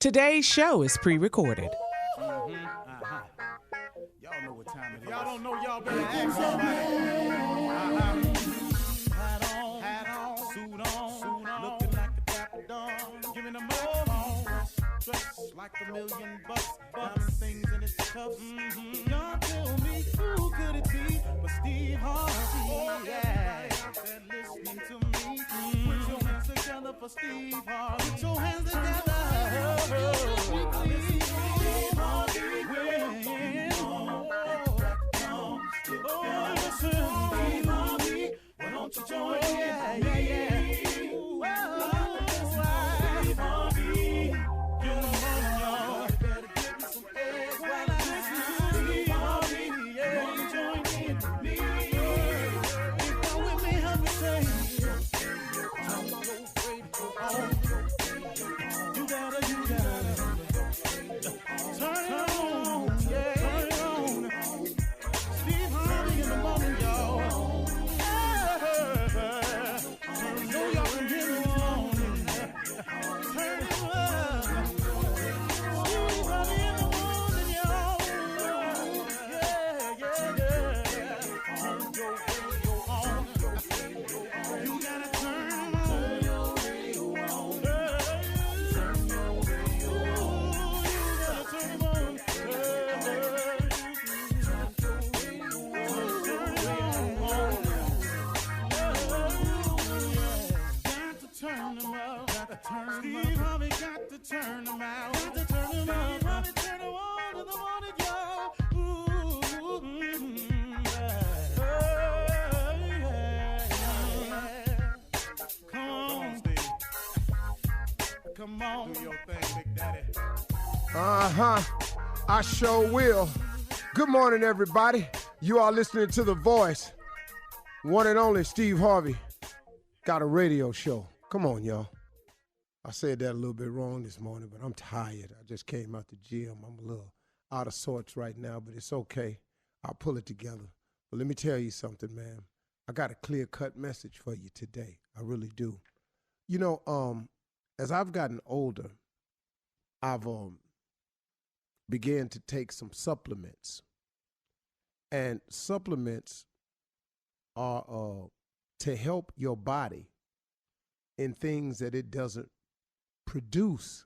Today's show is pre-recorded. Y'all know what time it is. Y'all don't know, y'all better ask somebody. Hat on, suit on, looking like a dapper dog, giving them all dressed like $1,000,000, diamond things in its cuffs. Y'all tell me who could it be but Steve Harvey? Yeah, out there listening to me. Put your hands together for Steve Harvey. Put your hands together. Why don't you join me? Steve Harvey got to turn them out. Got to turn them out. Harvey turn them on to the morning, y'all. Come on, Steve. Come on. Do your thing, Big Daddy. I sure will. Good morning, everybody. You are listening to The Voice. One and only Steve Harvey got a radio show. Come on, y'all. I said that a little bit wrong this morning, but I'm tired. I just came out the gym. I'm a little out of sorts right now, but it's okay. I'll pull it together. But let me tell you something, man. I got a clear-cut message for you today. I really do. You know, as I've gotten older, I've began to take some supplements. And supplements are to help your body in things that it doesn't produce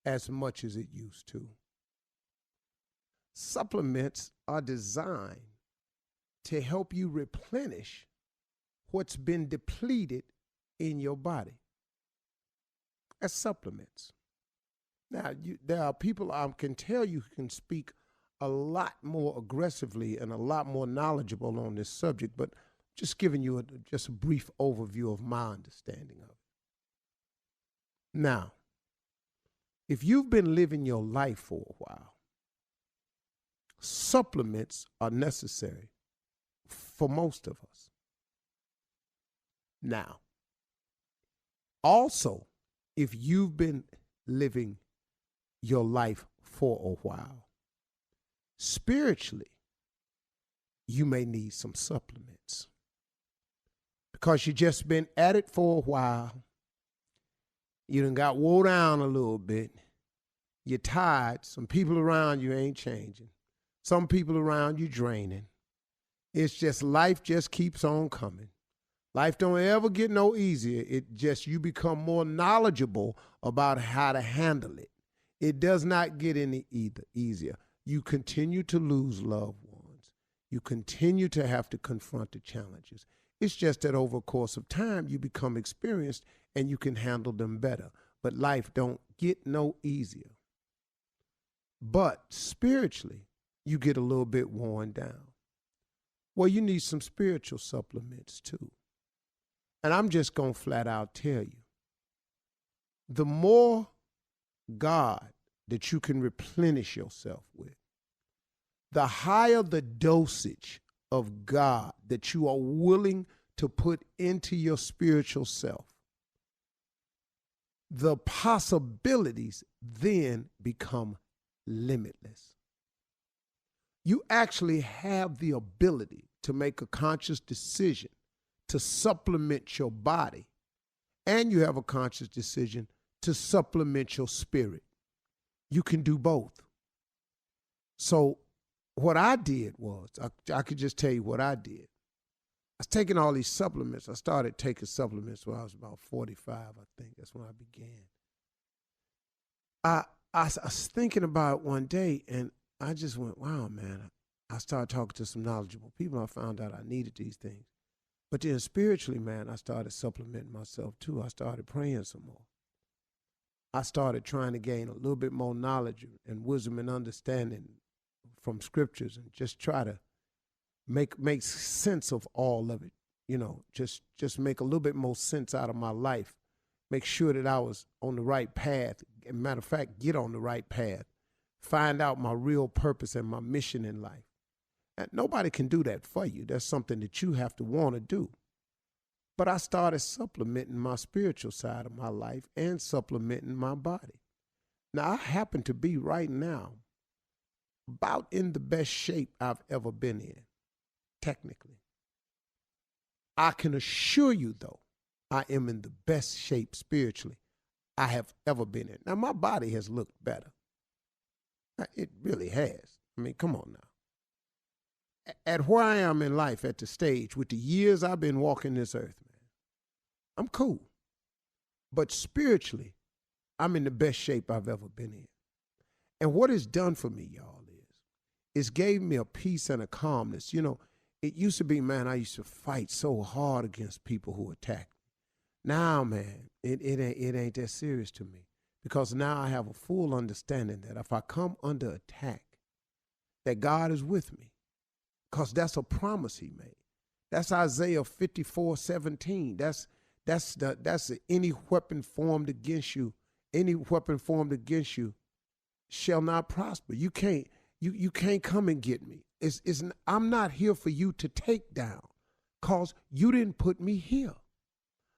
as much as it used to. Supplements are designed to help you replenish what's been depleted in your body. As supplements. Now, there are people I can tell you can speak a lot more aggressively and a lot more knowledgeable on this subject, but just giving you just a brief overview of my understanding of it. Now, if you've been living your life for a while, supplements are necessary for most of us. Now, also, if you've been living your life for a while, spiritually, you may need some supplements because you just been at it for a while. You done got wore down a little bit. You're tired. Some people around you ain't changing. Some people around you draining. It's just life just keeps on coming. Life don't ever get no easier. It just, you become more knowledgeable about how to handle it. It does not get any easier. You continue to lose loved ones. You continue to have to confront the challenges. It's just that over a course of time, you become experienced and you can handle them better. But life don't get no easier. But spiritually, you get a little bit worn down. Well, you need some spiritual supplements too. And I'm just going to flat out tell you, the more God that you can replenish yourself with, the higher the dosage of God that you are willing to put into your spiritual self, the possibilities then become limitless. You actually have the ability to make a conscious decision to supplement your body, and you have a conscious decision to supplement your spirit. You can do both. So what I did was, I could just tell you what I did. I was taking all these supplements. I started taking supplements when I was about 45, I think. That's when I began. I was thinking about it one day, and I just went, wow, man. I started talking to some knowledgeable people. I found out I needed these things. But then spiritually, man, I started supplementing myself too. I started praying some more. I started trying to gain a little bit more knowledge and wisdom and understanding from scriptures, and just try to make sense of all of it. You know, just make a little bit more sense out of my life. Make sure that I was on the right path. As a matter of fact, get on the right path. Find out my real purpose and my mission in life. And nobody can do that for you. That's something that you have to want to do. But I started supplementing my spiritual side of my life and supplementing my body. Now, I happen to be right now about in the best shape I've ever been in, technically. I can assure you, though, I am in the best shape spiritually I have ever been in. Now, my body has looked better. It really has. I mean, come on now. At where I am in life, at the stage, with the years I've been walking this earth, man, I'm cool. But spiritually, I'm in the best shape I've ever been in. And what it's done for me, y'all, it's gave me a peace and a calmness. You know, it used to be, man, I used to fight so hard against people who attacked me. Now, man, it ain't that serious to me, because now I have a full understanding that if I come under attack, that God is with me, because that's a promise he made. That's Isaiah 54:17. That's any weapon formed against you, shall not prosper. You can't come and get me. I'm not here for you to take down, because you didn't put me here.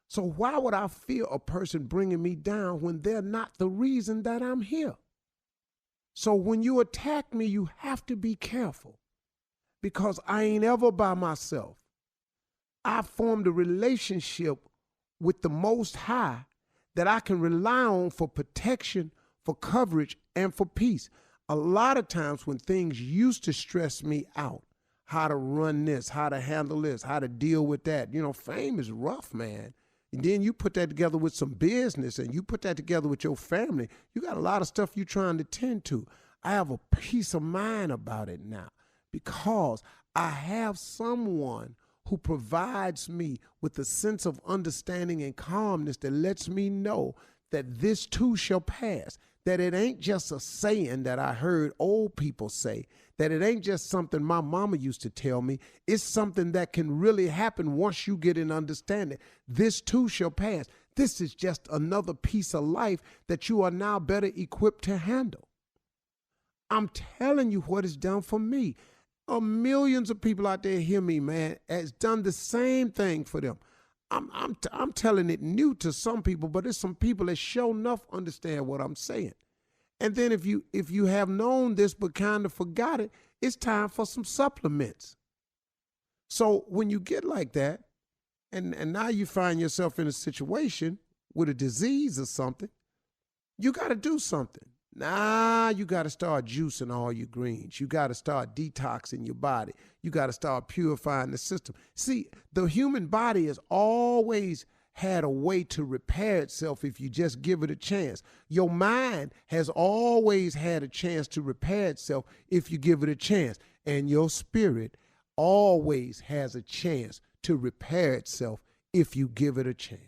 So why would I fear a person bringing me down when they're not the reason that I'm here? So when you attack me, you have to be careful, because I ain't ever by myself. I formed a relationship with the Most High that I can rely on for protection, for coverage, and for peace. A lot of times when things used to stress me out, how to run this, how to handle this, how to deal with that. You know, fame is rough, man. And then you put that together with some business, and you put that together with your family. You got a lot of stuff you're trying to tend to. I have a peace of mind about it now, because I have someone who provides me with a sense of understanding and calmness that lets me know that this too shall pass. That it ain't just a saying that I heard old people say, that it ain't just something my mama used to tell me. It's something that can really happen once you get an understanding. This too shall pass. This is just another piece of life that you are now better equipped to handle. I'm telling you what it's done for me. Millions of people out there hear me, man. It's done the same thing for them. I'm telling it new to some people, but there's some people that sure enough understand what I'm saying. And then if you have known this but kind of forgot it, it's time for some supplements. So when you get like that, and now you find yourself in a situation with a disease or something, you got to do something. Now you got to start juicing all your greens. You got to start detoxing your body. You got to start purifying the system. See, the human body has always had a way to repair itself if you just give it a chance. Your mind has always had a chance to repair itself if you give it a chance. And your spirit always has a chance to repair itself if you give it a chance.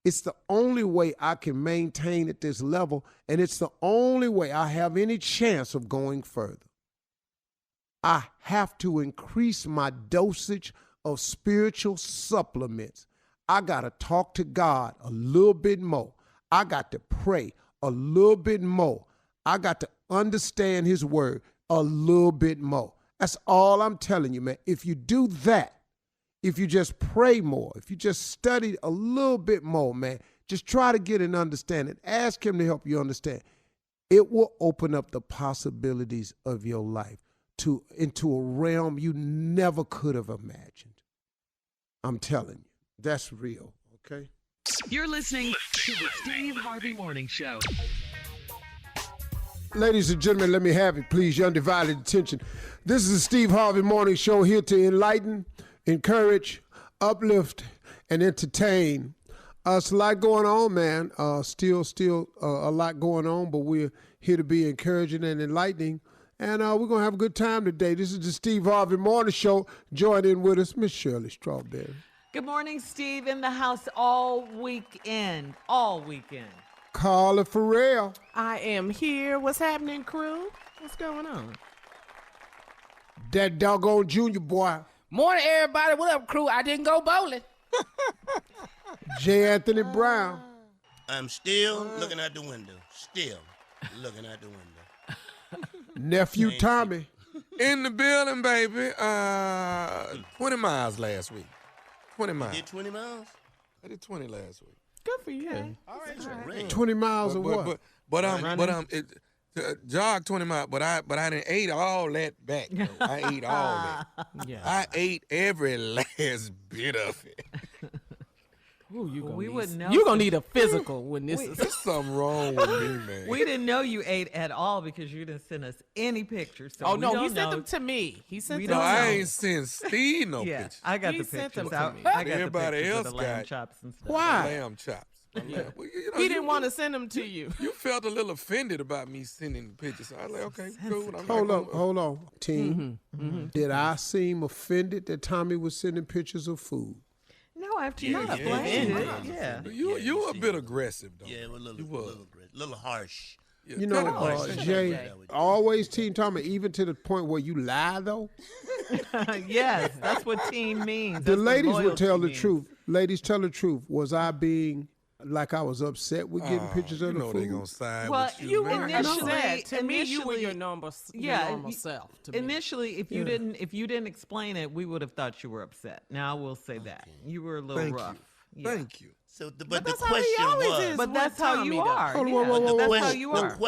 It's the only way I can maintain at this level, and it's the only way I have any chance of going further. I have to increase my dosage of spiritual supplements. I got to talk to God a little bit more. I got to pray a little bit more. I got to understand his word a little bit more. That's all I'm telling you, man. If you do that, if you just pray more, if you just study a little bit more, man, just try to get an understanding. Ask him to help you understand. It will open up the possibilities of your life into a realm you never could have imagined. I'm telling you, that's real, okay? You're listening to the Steve Harvey Morning Show. Ladies and gentlemen, let me have it, please. Your undivided attention. This is the Steve Harvey Morning Show, here to enlighten, encourage, uplift, and entertain. It's a lot going on, man. Still a lot going on, but we're here to be encouraging and enlightening. And we're going to have a good time today. This is the Steve Harvey Morning Show. Join in with us, Miss Shirley Strawberry. Good morning, Steve. In the house all weekend. Carla Farrell. I am here. What's happening, crew? What's going on? That doggone junior boy. Morning, everybody. What up, crew? I didn't go bowling. J. Anthony Brown. I'm still looking out the window. Still looking out the window. Nephew Tommy. In the building, baby. 20 miles last week. 20 miles. You did 20 miles? I did 20 last week. Good for you. All right. 20 miles of what? Jog 20 miles, but I didn't ate all that back. Though. I ate all that. Yeah. I ate every last bit of it. Ooh, We wouldn't know. You're going to need a physical when this is. There's something wrong with me, man. We didn't know you ate at all because you didn't send us any pictures. So Oh, we no, don't he sent know. them to me. He sent We them No, don't to know. I me. ain't sent Steve no Yeah, pictures. I got He the sent them pictures. to me. I got Everybody the pictures else of the lamb got- chops and stuff. Why? Lamb chops. Well, He didn't want to send them to you. You felt a little offended about me sending pictures. So I was like, okay, cool. Hold on, team. Did I seem offended that Tommy was sending pictures of food? No, after you Yeah, explained yeah, it. yeah. Yeah. You were a bit aggressive, though. Yeah, it was a You was. little harsh. Yeah, You know, kinda harsh. Jay, always Team Tommy, even to the point where you lie, though. Yes, that's what team means. The That's what ladies would loyalty tell the means. truth. Ladies, tell the truth. Was I being like I was upset with getting pictures of you the know food? they gonna side Well, with you, you man. initially- Upset. To me, you were initially- your normal Yeah, self. To me. Initially, if you didn't explain it, we would have thought you were upset. Now I will say that you were a little Thank rough. you. Yeah. Thank you. So, but the that's how he question always was. is. But that's how Tommy you does. are. Hold on, Yeah, whoa, whoa, that's whoa. how you The are. Excuse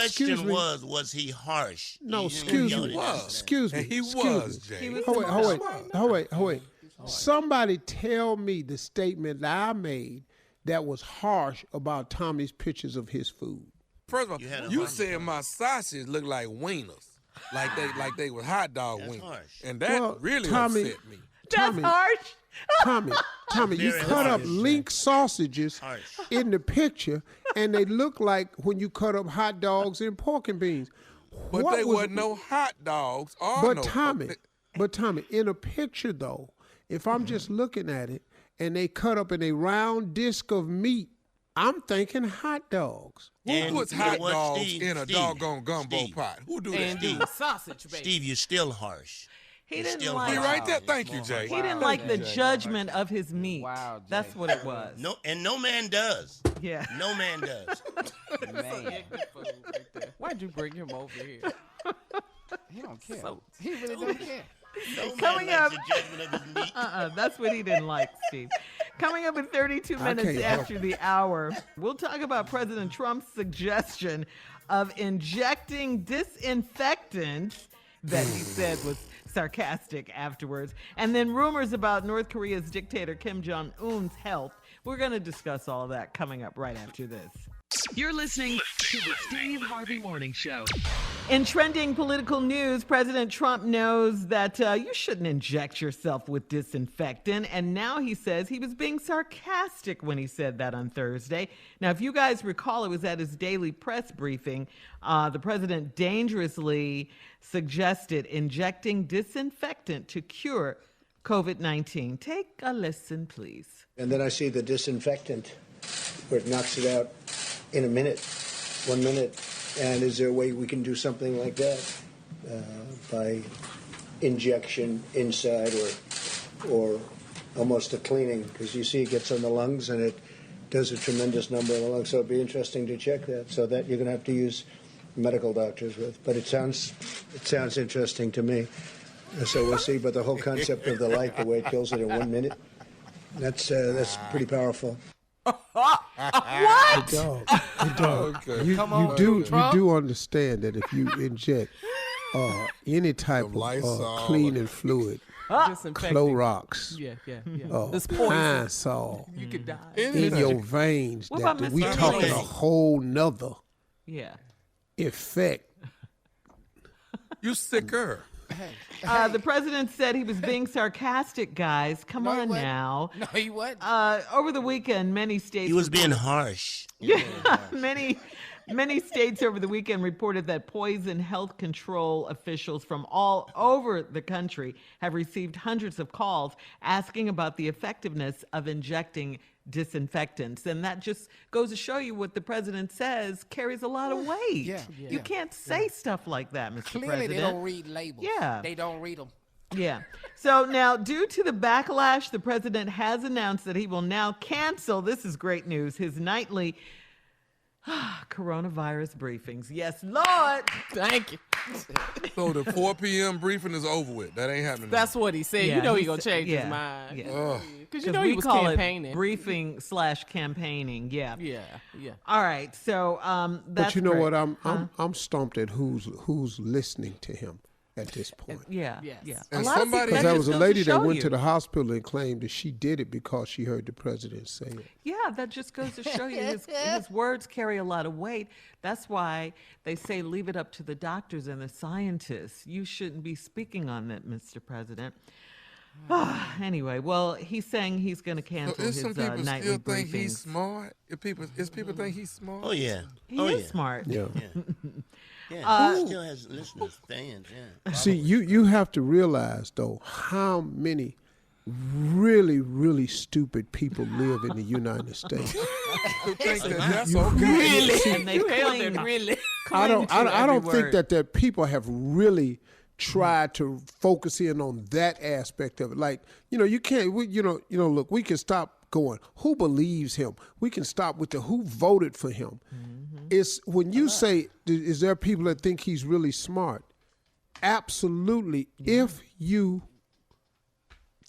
question me. was he harsh? No, You excuse know, me. that's- Excuse me. And he excuse was, me. Jay. He was Hold wait. Somebody tell me the statement that I made that was harsh about Tommy's pictures of his food. First of You had all, a you harsh said my sausage looked like wieners, like they were hot dog That's wieners, harsh. and that Well, really Tommy- upset me. Tommy, That's harsh. Tommy, you Very cut up harsh. link sausages Harsh. in the picture, and they look like when you cut up hot dogs and pork and beans. But What they was- wasn't no hot dogs or But no. Tommy, in a picture though, if I'm just looking at it and they cut up in a round disc of meat, I'm thinking hot dogs. Who And puts you know hot what, dogs Steve? in a Steve, doggone gumbo Steve. pot? Who do And that? Steve. sausage, baby. Steve, you're still harsh. He You're didn't still like. You harsh. right there? It's Thank you, more Jay. He harsh. didn't like the judgment of his meat. Wow, Jay. That's what it was. No man does. Yeah. No man does. Man, Why'd you bring him over here? he don't care. He really don't care. No Coming man up- likes the judgment of his meat. That's what he didn't like, Steve. Coming up in 32 minutes can't help after the hour, we'll talk about President Trump's suggestion of injecting disinfectant that he said was sarcastic afterwards. And then rumors about North Korea's dictator Kim Jong Un's health. We're going to discuss all of that coming up right after this. You're listening to the Steve Harvey Morning Show. In trending political news, President Trump knows that you shouldn't inject yourself with disinfectant. And now he says he was being sarcastic when he said that on Thursday. Now, if you guys recall, it was at his daily press briefing. The president dangerously suggested injecting disinfectant to cure COVID-19. Take a listen, please. And then I see the disinfectant where it knocks it out in a minute, 1 minute. And is there a way we can do something like that by injection inside or almost a cleaning? Because you see it gets on the lungs and it does a tremendous number in the lungs. So it'd be interesting to check that. So that you're going to have to use medical doctors with. But it sounds interesting to me. So we'll see. But the whole concept of the light, the way it kills it in 1 minute, that's pretty powerful. What? Okay. You do understand that if you inject any type Some of Lysol cleaning fluid Disinfecting. Clorox. Yeah. Oh, This poison. Pine-Sol You could die. in your veins. What about That we Mr. talking a Haley? whole nother Yeah. effect. You sicker. The president said he was being sarcastic, guys. Come No, he on wasn't. now. No, he wasn't. Over the weekend, many states He was being harsh. Many states over the weekend reported that poison health control officials from all over the country have received hundreds of calls asking about the effectiveness of injecting disinfectants. And that just goes to show you what the president says carries a lot of weight. Yeah. You can't say stuff like that, Mr. Clearly, President. they don't read labels. Yeah. They don't read them. Yeah. So now, due to the backlash, the president has announced that he will now cancel, this is great news, his nightly coronavirus briefings. Yes, Lord. Thank you. So the 4 p.m. briefing is over with. That ain't happening. That's what he said. Yeah, you know he he gonna said- change yeah, his mind. yeah. Because you know he we was call campaigning. it briefing/campaigning. Yeah. Yeah. All right. So that's But you know great. what? I'm stumped at who's listening to him at this point. Yeah. Yes. Yeah. And A lot of somebody- people- Because there that was just a goes lady that show went you. to the hospital and claimed that she did it because she heard the president say it. Yeah, that just goes to show you his words carry a lot of weight. That's why they say leave it up to the doctors and the scientists. You shouldn't be speaking on that, Mr. President. Anyway, well, he's saying he's going to So cancel is his some people nightly still think he's briefings. smart? If people think he's smart? Oh, yeah. He oh, is yeah. smart. Yeah. Yeah. He still has listeners, fans, yeah. See, you have to realize though how many really, really stupid people live in the United States. To think that that's You- okay. really? And they cling, really. I don't every think word. that people have really tried to focus in on that aspect of it. Like, you can't, look, we can stop going, who believes him? We can stop with the who voted for him. It's when you say, is there people that think he's really smart? Absolutely. If you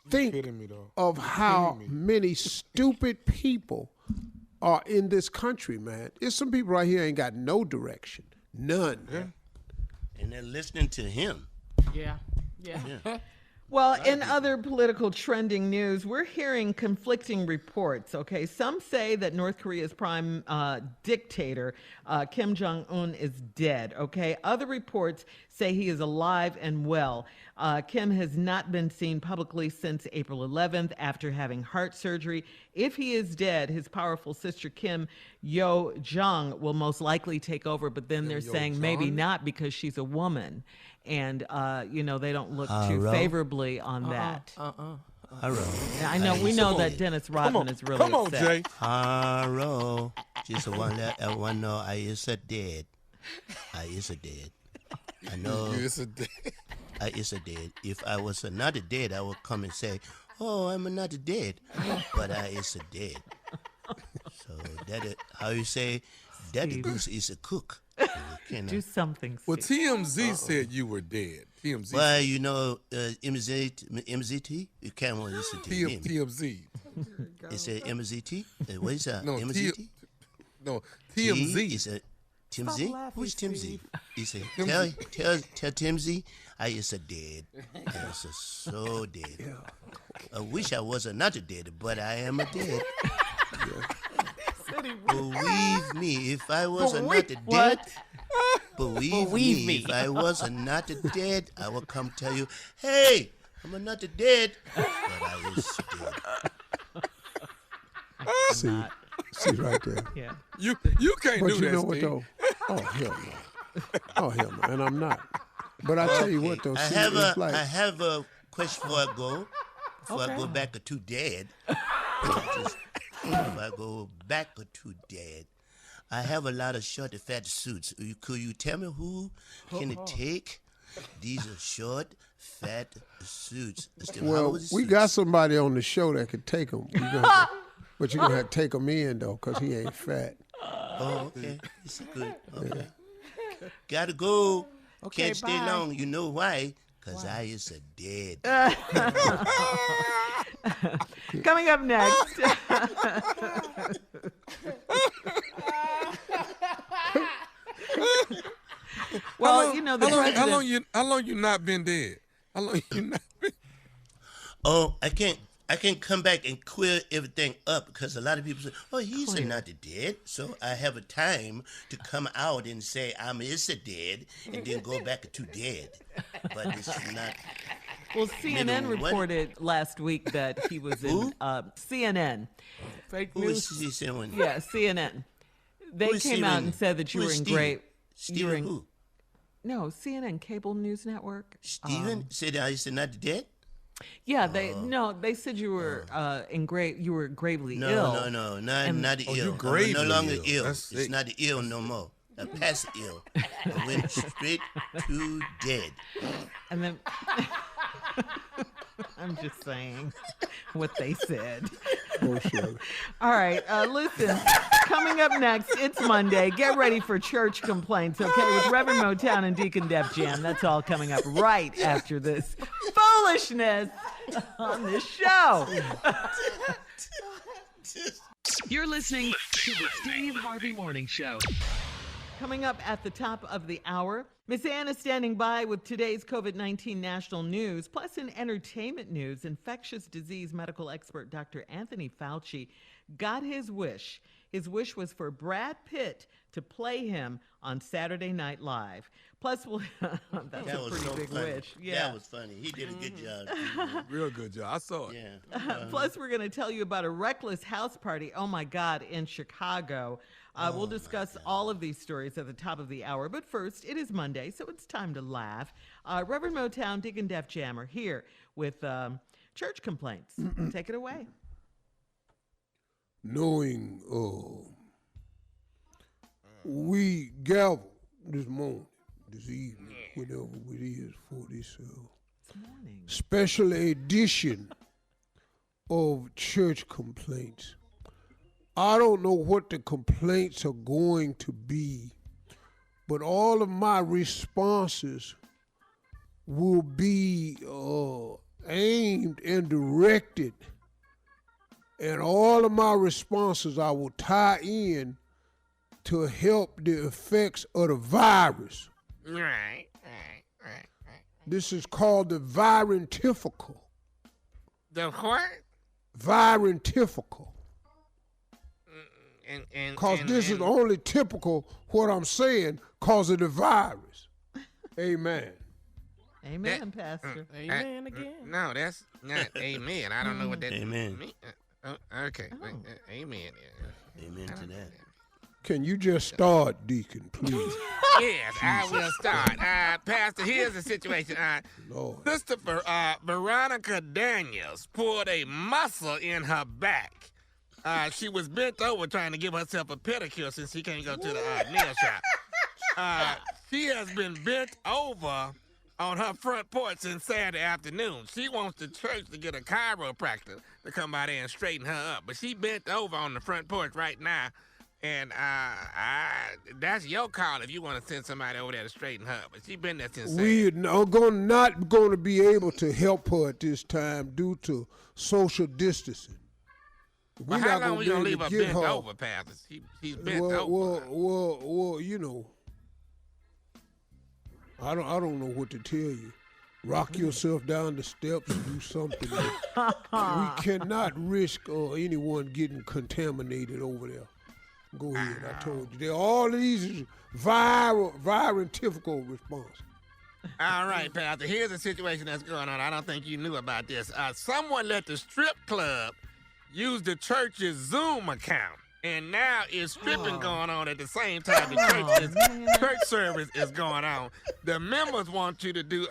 think kidding me, though. of how many stupid people are in this country, man. There's some people right here ain't got no direction. None. Yeah. And they're listening to him. Yeah. Well, in other political trending news, we're hearing conflicting reports, okay? Some say that North Korea's prime dictator, Kim Jong Un, is dead, okay? Other reports say he is alive and well. Kim has not been seen publicly since April 11th after having heart surgery. If he is dead, his powerful sister Kim Yo-jong will most likely take over, but then they're saying maybe not because she's a woman. And, they don't look too favorably on that. I know, we know that Dennis Rodman is really Come on, upset. Jay. Hello. Just one know I is a dead. I is a dead. I know It's a day. I is a dead. If I was not a dead, I would come and say, oh, I'm not a dead, but I is a dead. So that how you say that the goose is a cook. Do something, Well, Steve. TMZ said you were dead. TMZ. Well, MZT, you can't listen to him. TMZ. It's a MZT. What is that? No, MZT? No, TMZ. Is a TMZ? laughing, Who's TMZ? Steve. It's a tell TMZ I is a dead. It's a so dead. I wish I was not a dead, but I am a dead. Believe me, if I was not a dead, believe me, if I was not a dead, I will come tell you, hey, I'm not a dead, but I is dead. See right there. Yeah. You can't But do you that, know what Steve. though? Oh hell no. Oh hell no. And I'm not. But I tell you what though, I see, have it's like I have a question before I go back to dead. If I go back to dead, I have a lot of short, fat suits. Could you tell me who can take these short, fat suits? well, we got somebody on the show that could take them. But you're going to have to take him in, though, because he ain't fat. Oh, okay. It's good. Okay. Gotta go. Okay, Can't stay bye. long. You know why? Because I is a dead. Coming up next. Well, the president. How long you not been dead? How long you not been? Oh, I can't come back and clear everything up because a lot of people say, "Oh, he's not the dead." So I have a time to come out and say I'm is a dead, and then go back to dead. But it's not. Well, CNN reported last week that he was in CNN. Fake Who news. is he saying? Yeah, CNN. They came out and said that you were in great. Steven who? No, CNN, cable news network. Steven said I is not the dead. Yeah, they said you were you were gravely ill. No, not ill. you I'm gravely no longer ill. ill. That's It's sick. not ill no more. I passed ill. I went straight to dead. And then I'm just saying what they said. All right, listen, coming up next, it's Monday. Get ready for church complaints, okay, with Reverend Motown and Deacon Def Jam. That's all coming up right after this foolishness on this show. You're listening to the Steve Harvey Morning Show. Coming up at the top of the hour, Miss Ann is standing by with today's COVID-19 national news. Plus, in entertainment news, infectious disease medical expert Dr. Anthony Fauci got his wish. His wish was for Brad Pitt to play him on Saturday Night Live. Plus, that's That a was pretty so big funny. wish. Yeah. That was funny. He did a good job. Real good job. I saw it. Yeah. Plus, we're going to tell you about a reckless house party, oh my God, in Chicago. We'll discuss all of these stories at the top of the hour. But first, it is Monday, so it's time to laugh. Reverend Motown, Deacon Def Jam are here with church complaints. Take it away. Knowing we gavel this morning, this evening, whatever it is for this special edition of church complaints. I don't know what the complaints are going to be, but all of my responses will be aimed and directed, and all of my responses I will tie in to help the effects of the virus. Right. This is called the virintifical. The what? Virintifical. And Because this is only typical what I'm saying because of the virus. Amen. Amen, Pastor. Amen again. No, that's not amen. I don't know what that Amen. means. Okay. Amen. Amen to that. Can you just start, Deacon, please? Yes, I will start. Pastor, here's the situation. Lord. Sister Veronica Daniels pulled a muscle in her back. She was bent over trying to give herself a pedicure since she can't go to the nail shop. She has been bent over on her front porch since Saturday afternoon. She wants the church to get a chiropractor to come by there and straighten her up. But she bent over on the front porch right now. And that's your call if you want to send somebody over there to straighten her up. But she been there since Saturday. We are not going to be able to help her at this time due to social distancing. Well, how long we going to leave her bent over, Pastor? She's bent over. Well, you know, I don't know what to tell you. Rock yourself down the steps and do something. We cannot risk anyone getting contaminated over there. Go ahead, I told you. There all of these virintifical responses. All right, Pastor, here's the situation that's going on. I don't think you knew about this. Someone let the strip club use the church's Zoom account, and now it's stripping going on at the same time the church service is going on. The members want you to do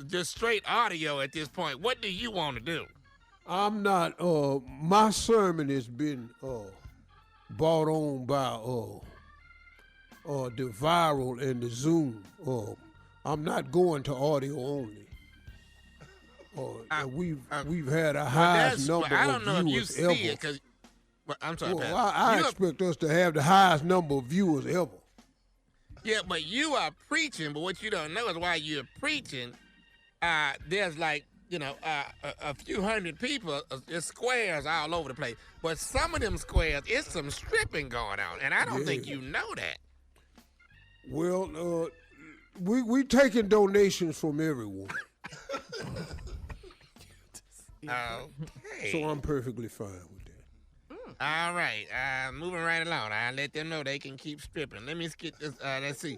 just straight audio at this point. What do you want to do? I'm not, my sermon has been brought on by the viral and the Zoom. I'm not going to audio only. We've had a highest number I don't know of if you viewers see ever. it because I'm sorry, Well, Pastor. I expect us to have the highest number of viewers ever. Yeah, but you are preaching, but what you don't know is while you're preaching, there's like, a few hundred people, there's squares all over the place. But some of them squares, it's some stripping going on, and I don't think you know that. Well, we taking donations from everyone. Okay. So I'm perfectly fine with that. All right. Moving right along. I'll let them know they can keep stripping. Let me get this. Let's see.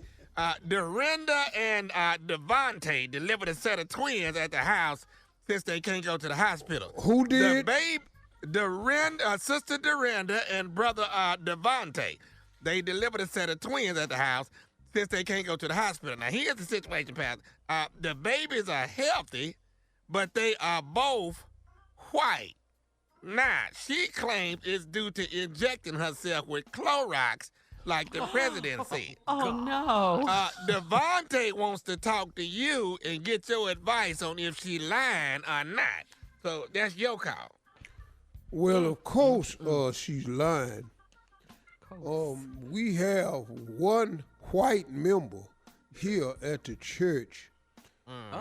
Dorinda and Devontae delivered a set of twins at the house since they can't go to the hospital. Who did? Sister Dorinda and brother Devontae. They delivered a set of twins at the house since they can't go to the hospital. Now, here's the situation, Pastor. The babies are healthy, but they are both white. Now, she claims it's due to injecting herself with Clorox, like the president said. Oh, no. Devontae wants to talk to you and get your advice on if she lying or not. So that's your call. Well, of course, she's lying. We have one white member here at the church,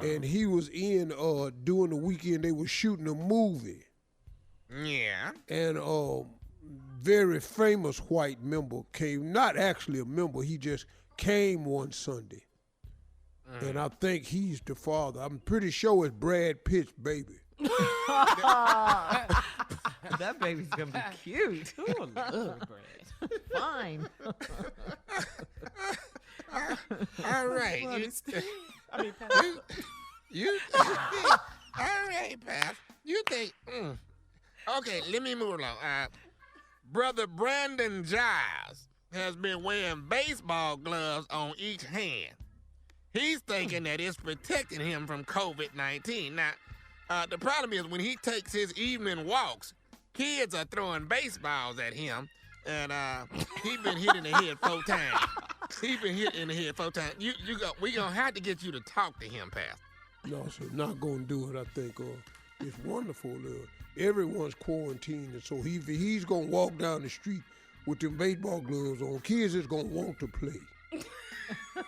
and he was in during the weekend. They were shooting a movie. Yeah. And very famous white member came. Not actually a member. He just came one Sunday, and I think he's the father. I'm pretty sure it's Brad Pitt's baby. That baby's gonna be cute. Ooh, look, Brad. Fine. All right. All right, Pat. You think? Okay, let me move along. Brother Brandon Giles has been wearing baseball gloves on each hand. He's thinking that it's protecting him from COVID-19. Now, the problem is when he takes his evening walks, kids are throwing baseballs at him, and he's been hit in the head 4 times. We gonna have to get you to talk to him, Pastor. No, sir, not gonna do it. I think it's wonderful. Everyone's quarantined, and so he's gonna walk down the street with them baseball gloves on. Kids is gonna want to play.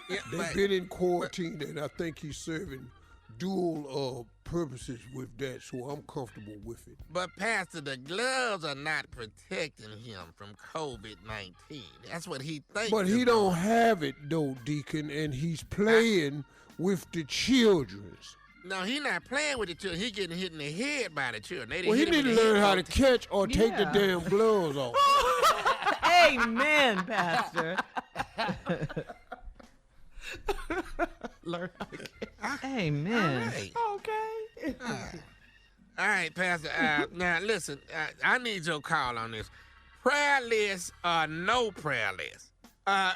They've been in quarantine, and I think he's serving dual purposes with that, so I'm comfortable with it. But Pastor, the gloves are not protecting him from COVID-19. That's what he thinks. But he don't have it though, Deacon, and he's playing with the children's. No, he not playing with the children. He getting hit in the head by the children. Well, he didn't learn how to catch or take the damn gloves off. Amen, Pastor. Learn how to catch. Amen. Right. Okay. All right, Pastor. Now, listen, I need your call on this. Prayer list or no prayer list?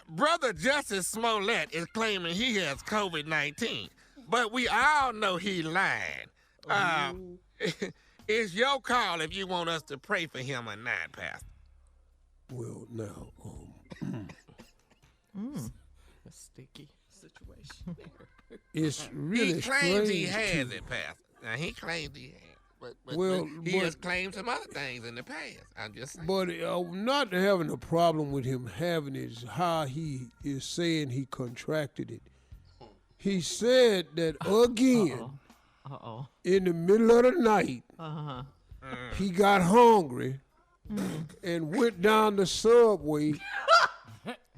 Brother Justice Smollett is claiming he has COVID-19, but we all know he lying. It's your call if you want us to pray for him or not, Pastor. Well, now, A sticky situation. it's really He claims he strange has to- it, Pastor. Now, he claims he has it. But Well, he but- has claimed some other things in the past. I'm just saying. But not having a problem with him having it is how he is saying he contracted it. He said that again in the middle of the night, he got hungry and went down the subway,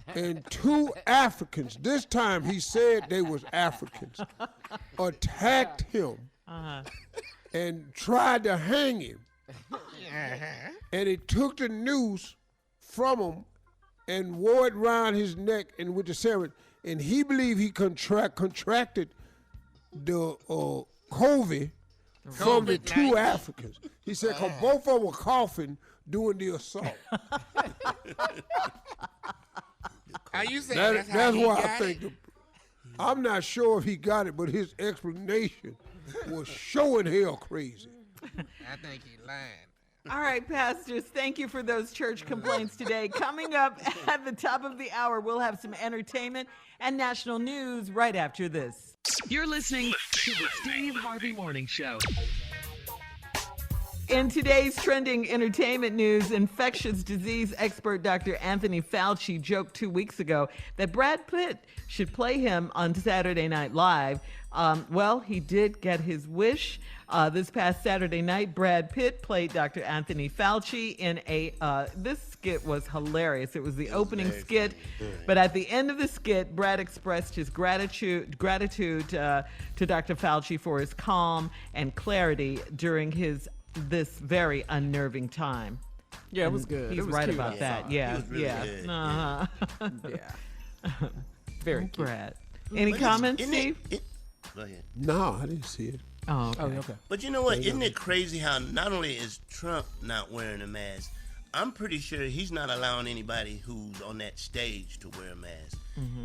and 2 Africans, this time he said they was Africans, attacked him and tried to hang him. And it took the noose from him and wore it around his neck and with the serum. And he believed he contracted the COVID from the 2 Africans. He said, because both of them were coughing during the assault. Are you saying that's how That's he why I got think it? I'm not sure if he got it, but his explanation was showing hell crazy. I think he lying. All right, pastors, thank you for those church complaints today. Coming up at the top of the hour, we'll have some entertainment and national news right after this. You're listening to the Steve Harvey Morning Show. In today's trending entertainment news, infectious disease expert Dr. Anthony Fauci joked 2 weeks ago that Brad Pitt should play him on Saturday Night Live. Well, he did get his wish. This past Saturday night, Brad Pitt played Dr. Anthony Fauci in this skit was hilarious. It was the opening skit, but at the end of the skit, Brad expressed his gratitude to Dr. Fauci for his calm and clarity during his this very unnerving time. Yeah, it was good. He's It was right cute. about that. Yeah, It was really yeah. good, Uh-huh. Yeah. Very cute. Brad. Any But comments, isn't Steve? Go ahead. No, I didn't see it. Oh, okay. Oh, okay. But you know what? Isn't it crazy how not only is Trump not wearing a mask, I'm pretty sure he's not allowing anybody who's on that stage to wear a mask.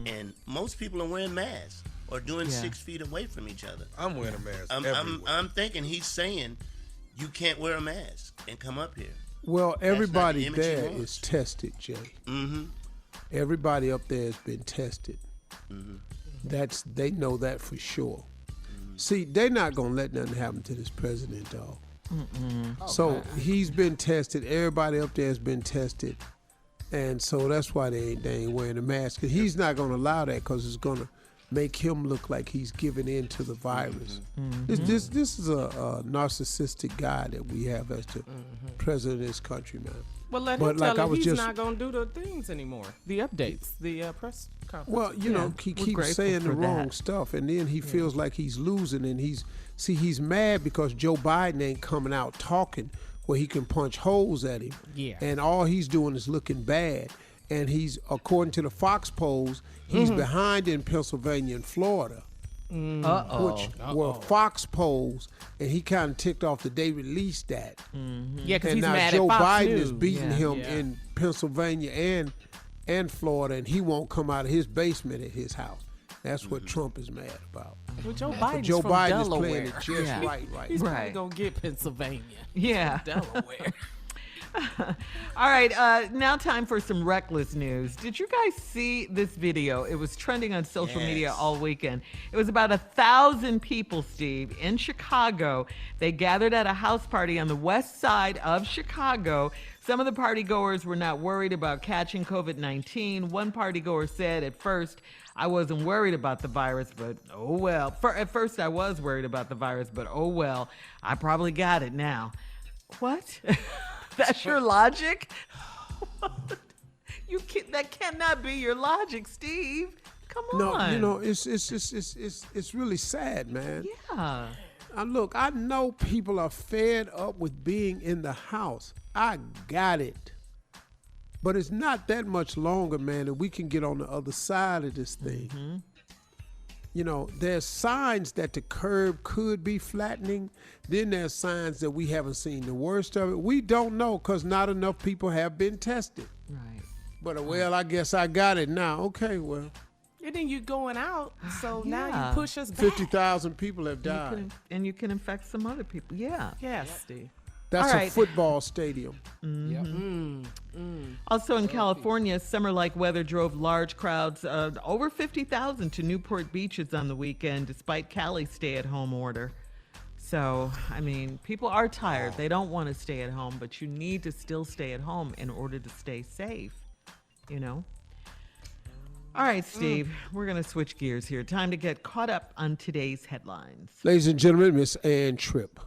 And most people are wearing masks or doing Yeah. 6 feet away from each other. I'm wearing a mask I'm thinking he's saying you can't wear a mask and come up here. Well, everybody image he there wants. is tested, Jay. Mm-hmm. Everybody up there has been tested. They know that for sure. See, they're not gonna let nothing happen to this president, dog. So he's been tested. Everybody up there has been tested, and so that's why they ain't wearing a mask. 'Cause he's not gonna allow that because it's gonna make him look like he's giving in to the virus. This is a narcissistic guy that we have as the president of this country, man. Well, let But him like tell I him was he's just- not going to do the things anymore. The updates, the press conference. Well, you know, he we're keeps grateful saying the for wrong that. stuff, and then he feels like he's losing, and he's mad because Joe Biden ain't coming out talking where he can punch holes at him. Yeah. And all he's doing is looking bad. And he's, according to the Fox polls, he's behind in Pennsylvania and Florida, which were Fox polls, and he kind of ticked off that they released that. Yeah, because And he's now mad Joe at Fox Biden News. is beating him Yeah. in Pennsylvania and Florida, and he won't come out of his basement at his house. That's what Trump is mad about. Well, Joe But Biden's Joe from Biden Delaware. is playing it just Yeah. right. He's probably Right. going to get Pennsylvania. Yeah. Delaware. All right, now time for some reckless news. Did you guys see this video? It was trending on social media Yes. all weekend. It was about 1,000 people, Steve, in Chicago. They gathered at a house party on the west side of Chicago. Some of the party goers were not worried about catching COVID-19. One party goer said at first, I wasn't worried about the virus, but oh well. At first I was worried about the virus, but oh well. I probably got it now. What? That's your logic? That cannot be your logic, Steve. Come on. No, you know, it's really sad, man. Yeah. Look, I know people are fed up with being in the house. I got it. But it's not that much longer, man, that we can get on the other side of this thing. You know, there's signs that the curve could be flattening. Then there's signs that we haven't seen the worst of it. We don't know because not enough people have been tested. Right. But, well, I guess I got it now. Okay, well, And then you going out, so now Yeah. you push us back. 50,000 people have died. And you can infect some other people. Yeah. Yes, Steve. That's All a right. football stadium. Also in California, summer-like weather drove large crowds, over 50,000 to Newport beaches on the weekend, despite Cali's stay-at-home order. So, I mean, people are tired. They don't want to stay at home, but you need to still stay at home in order to stay safe, you know? All right, Steve, we're going to switch gears here. Time to get caught up on today's headlines. Ladies and gentlemen, Miss Ann Tripp.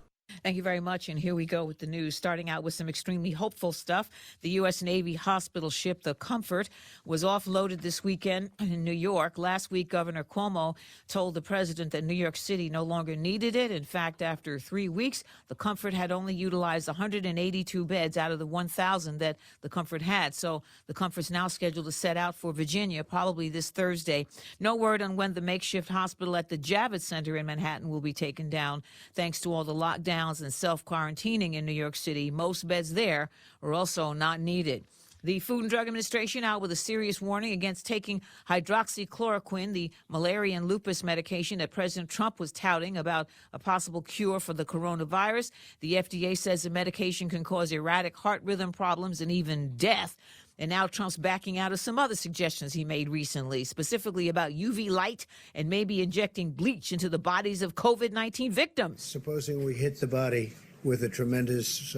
Thank you very much. And here we go with the news, starting out with some extremely hopeful stuff. The U.S. Navy hospital ship, the Comfort, was offloaded this weekend in New York. Last week, Governor Cuomo told the president that New York City no longer needed it. In fact, after 3 weeks, the Comfort had only utilized 182 beds out of the 1,000 that the Comfort had. So the Comfort's now scheduled to set out for Virginia, probably this Thursday. No word on when the makeshift hospital at the Javits Center in Manhattan will be taken down. Thanks to all the lockdowns and self-quarantining in New York City, most beds there are also not needed. The Food and Drug Administration out with a serious warning against taking hydroxychloroquine, the malaria and lupus medication that President Trump was touting about a possible cure for the coronavirus. The FDA says the medication can cause erratic heart rhythm problems and even death. And now Trump's backing out of some other suggestions he made recently, specifically about UV light and maybe injecting bleach into the bodies of COVID-19 victims. Supposing we hit the body with a tremendous,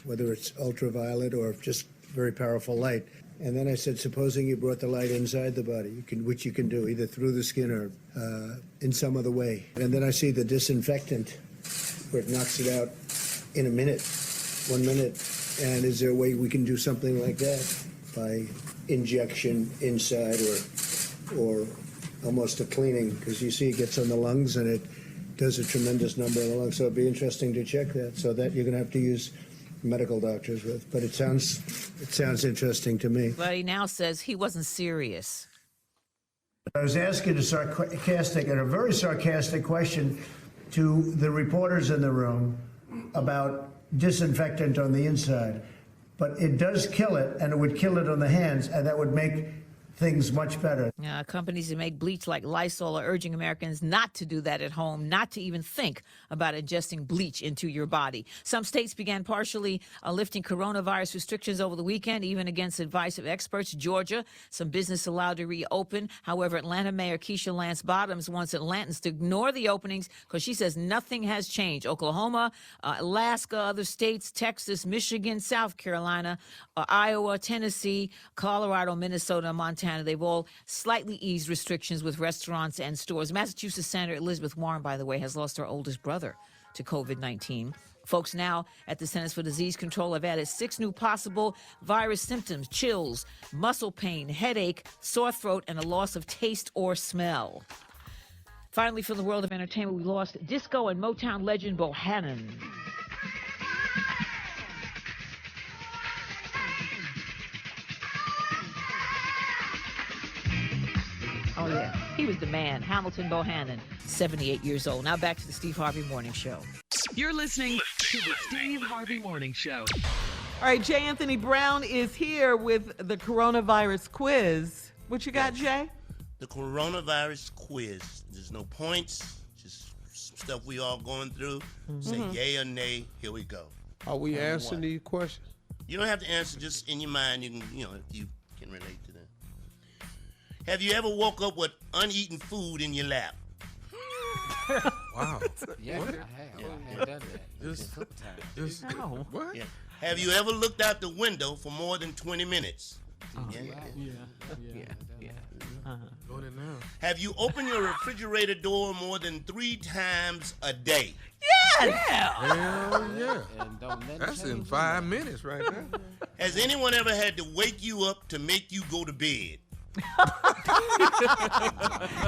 whether it's ultraviolet or just very powerful light. And then I said, supposing you brought the light inside the body, which you can do either through the skin or in some other way. And then I see the disinfectant where it knocks it out in a minute, 1 minute. And is there a way we can do something like that by injection inside or almost a cleaning? Because you see it gets on the lungs and it does a tremendous number of the lungs. So it'd be interesting to check that. So that you're going to have to use medical doctors with. But it sounds interesting to me. But he now says he wasn't serious. I was asking a very sarcastic question to the reporters in the room about disinfectant on the inside. But it does kill it, and it would kill it on the hands, and that would make things much better. Companies that make bleach like Lysol are urging Americans not to do that at home, not to even think about ingesting bleach into your body. Some states began partially lifting coronavirus restrictions over the weekend, even against advice of experts. Georgia, some business allowed to reopen. However, Atlanta Mayor Keisha Lance Bottoms wants Atlantans to ignore the openings because she says nothing has changed. Oklahoma, Alaska, other states, Texas, Michigan, South Carolina, Iowa, Tennessee, Colorado, Minnesota, Montana. They've all slightly eased restrictions with restaurants and stores. Massachusetts Senator Elizabeth Warren, by the way, has lost her oldest brother to COVID-19. Folks now at the Centers for Disease Control have added 6 new possible virus symptoms: chills, muscle pain, headache, sore throat, and a loss of taste or smell. Finally, from the world of entertainment, we lost disco and Motown legend Bohannon. Oh, yeah. He was the man. Hamilton Bohannon, 78 years old. Now back to the Steve Harvey Morning Show. You're listening to the Steve Harvey Morning Show. All right, J. Anthony Brown is here with the coronavirus quiz. What you got, Jay? The coronavirus quiz. There's no points, just stuff we all going through. Say yay or nay. Here we go. Are we answering these questions? You don't have to answer, just in your mind. You can, if you can relate to that. Have you ever woke up with uneaten food in your lap? Wow. Yeah, What? I have done that. Just- a couple times. No. What? Yeah. Have you ever looked out the window for more than 20 minutes? Yeah. Going in now. Have you opened your refrigerator door more than 3 times a day? Hell yeah. And don't let That's it in change 5 minutes right there. Has anyone ever had to wake you up to make you go to bed?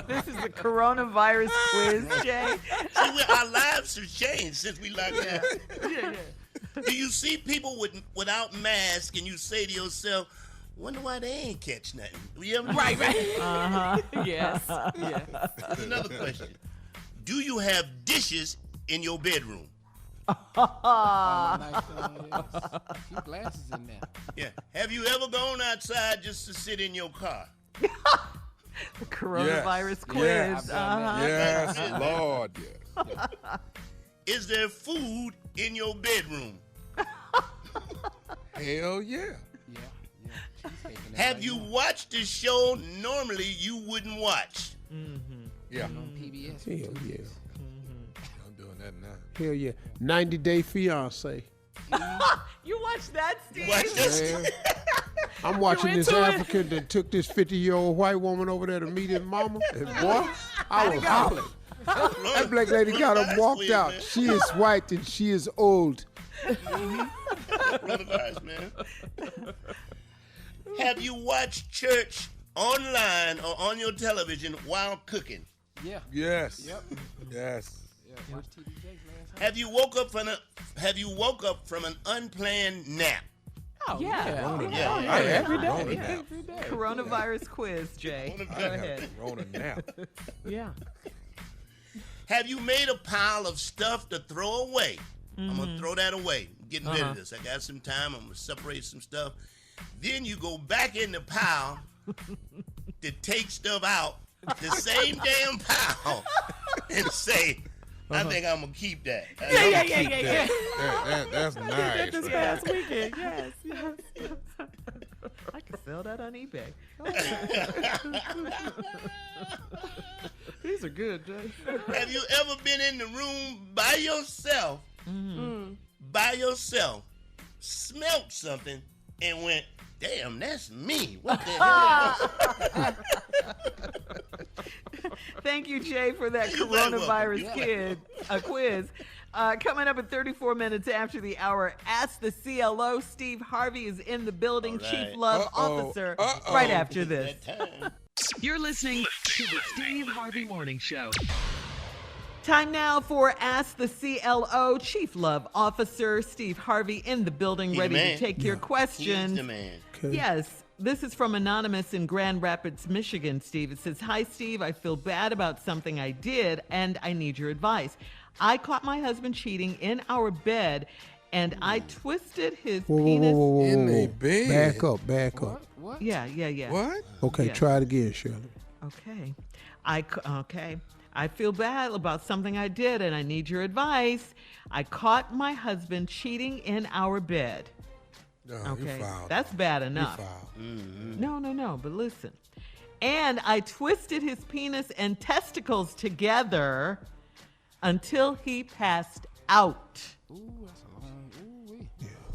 This is the coronavirus quiz, Jay. See, our lives have changed since we locked down. Do you see people without masks and you say to yourself, wonder why they ain't catch nothing? You ever Right. Yes. Another question. Do you have dishes in your bedroom? a few glasses in there. Yeah. Have you ever gone outside just to sit in your car? The coronavirus quiz. Yes. Yes, Lord, yes. Is there food in your bedroom? Hell yeah. Yeah. Have you watched a show normally you wouldn't watch? Yeah. On PBS? Hell yeah. I'm doing that now. Hell yeah. 90 Day Fiance. You watched that, Steve? Watch this. Man, I'm watching this into it? African that took this 50-year-old white woman over there to meet his mama. And boy, I was hollering. That black lady got up and walked out. She is white and she is old. Coronavirus, man. Have you watched church online or on your television while cooking? Yeah. Yes. Yep. Yes. Yeah. Watch TD Jakes last night. Have you woke up from an unplanned nap? Oh, yeah. Yeah. Every day. Every day. Coronavirus quiz, Jay. Go ahead. Rona now. Yeah. Have you made a pile of stuff to throw away? I'm going to throw that away. I'm getting rid of this. I got some time. I'm going to separate some stuff. Then you go back in the pile to take stuff out, the same damn pile, and say, I think I'm going to keep that. Yeah. That's nice. This right past there. weekend, yes. I can sell that on eBay. These are good, Jay. Have you ever been in the room by yourself, smelt something, and went, damn, that's me. What the hell? Thank you, Jay, for that You're very coronavirus quiz. Coming up at 34 minutes after the hour, Ask the CLO. Steve Harvey is in the building, All Chief right. Love Officer, right after this. That time. You're listening to the Steve Harvey Morning Show. Time now for Ask the CLO. Chief Love Officer Steve Harvey in the building, He's ready the to man. take your He's questions. the man. Okay. Yes, this is from Anonymous in Grand Rapids, Michigan, Steve. It says, "Hi, Steve. I feel bad about something I did, and I need your advice. I caught my husband cheating in our bed, and I twisted his penis." In a bed. Back up. What? Yeah. What? Okay, Yeah. try it again, Shirley. Okay. I feel bad about something I did, and I need your advice. I caught my husband cheating in our bed. Oh, Okay, you fouled. that's bad You enough. fouled. No, but listen. And I twisted his penis and testicles together until he passed out. Ooh, that's a long. Ooh,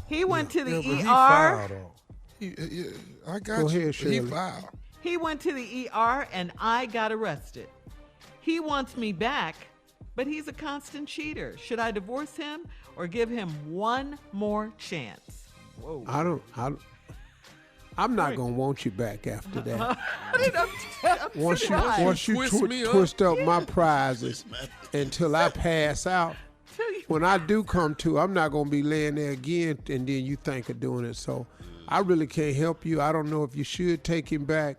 He went to the Yeah, but he ER. fouled, though. I got Go you. ahead, He Shirley. fouled. He went to the ER, and I got arrested. He wants me back, but he's a constant cheater. Should I divorce him or give him one more chance? Whoa. I'm not gonna want you back after that. I'm Once you surprised. Twist me up. twist up my prizes until I pass out. When I do come to, I'm not gonna be laying there again, and then you think of doing it. So I really can't help you. I don't know if you should take him back,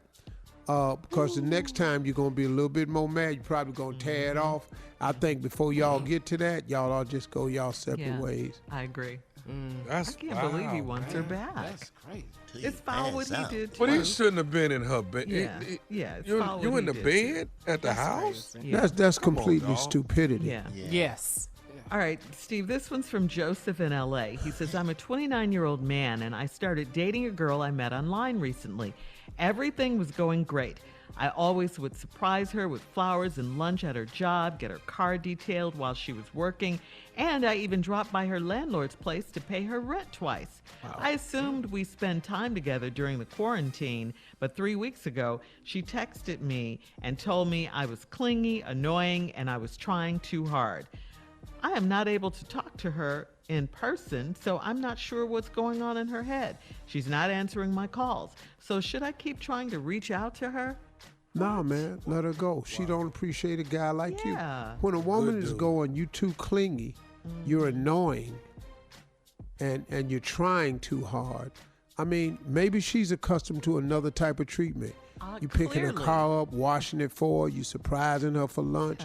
because the next time you're gonna be a little bit more mad. You're probably gonna tear it off. I think before y'all get to that, y'all all just go y'all separate Yeah, ways. I agree. That's I can't believe he foul, wants man. her back. that's crazy. Till you It's foul what pass he out. did to But he her. shouldn't have been in her bed. Yeah, it's foul You what in the he did. bed at the house? Yeah. That's Come on, completely dog. stupidity. Yeah. Yes. All right, Steve, this one's from Joseph in LA. He says, "I'm a 29-year-old man, and I started dating a girl I met online recently. Everything was going great. I always would surprise her with flowers and lunch at her job, get her car detailed while she was working, and I even dropped by her landlord's place to pay her rent twice. I assumed we spend time together during the quarantine, but 3 weeks ago, she texted me and told me I was clingy, annoying, and I was trying too hard. I am not able to talk to her in person, so I'm not sure what's going on in her head. She's not answering my calls. So should I keep trying to reach out to her?" Nah, man, let her go. She don't appreciate a guy like Yeah. you. When a woman Good is dude. going, you too clingy, you're annoying, and you're trying too hard. I mean, maybe she's accustomed to another type of treatment. You picking her Clearly. car up, washing it for her, you surprising her for lunch.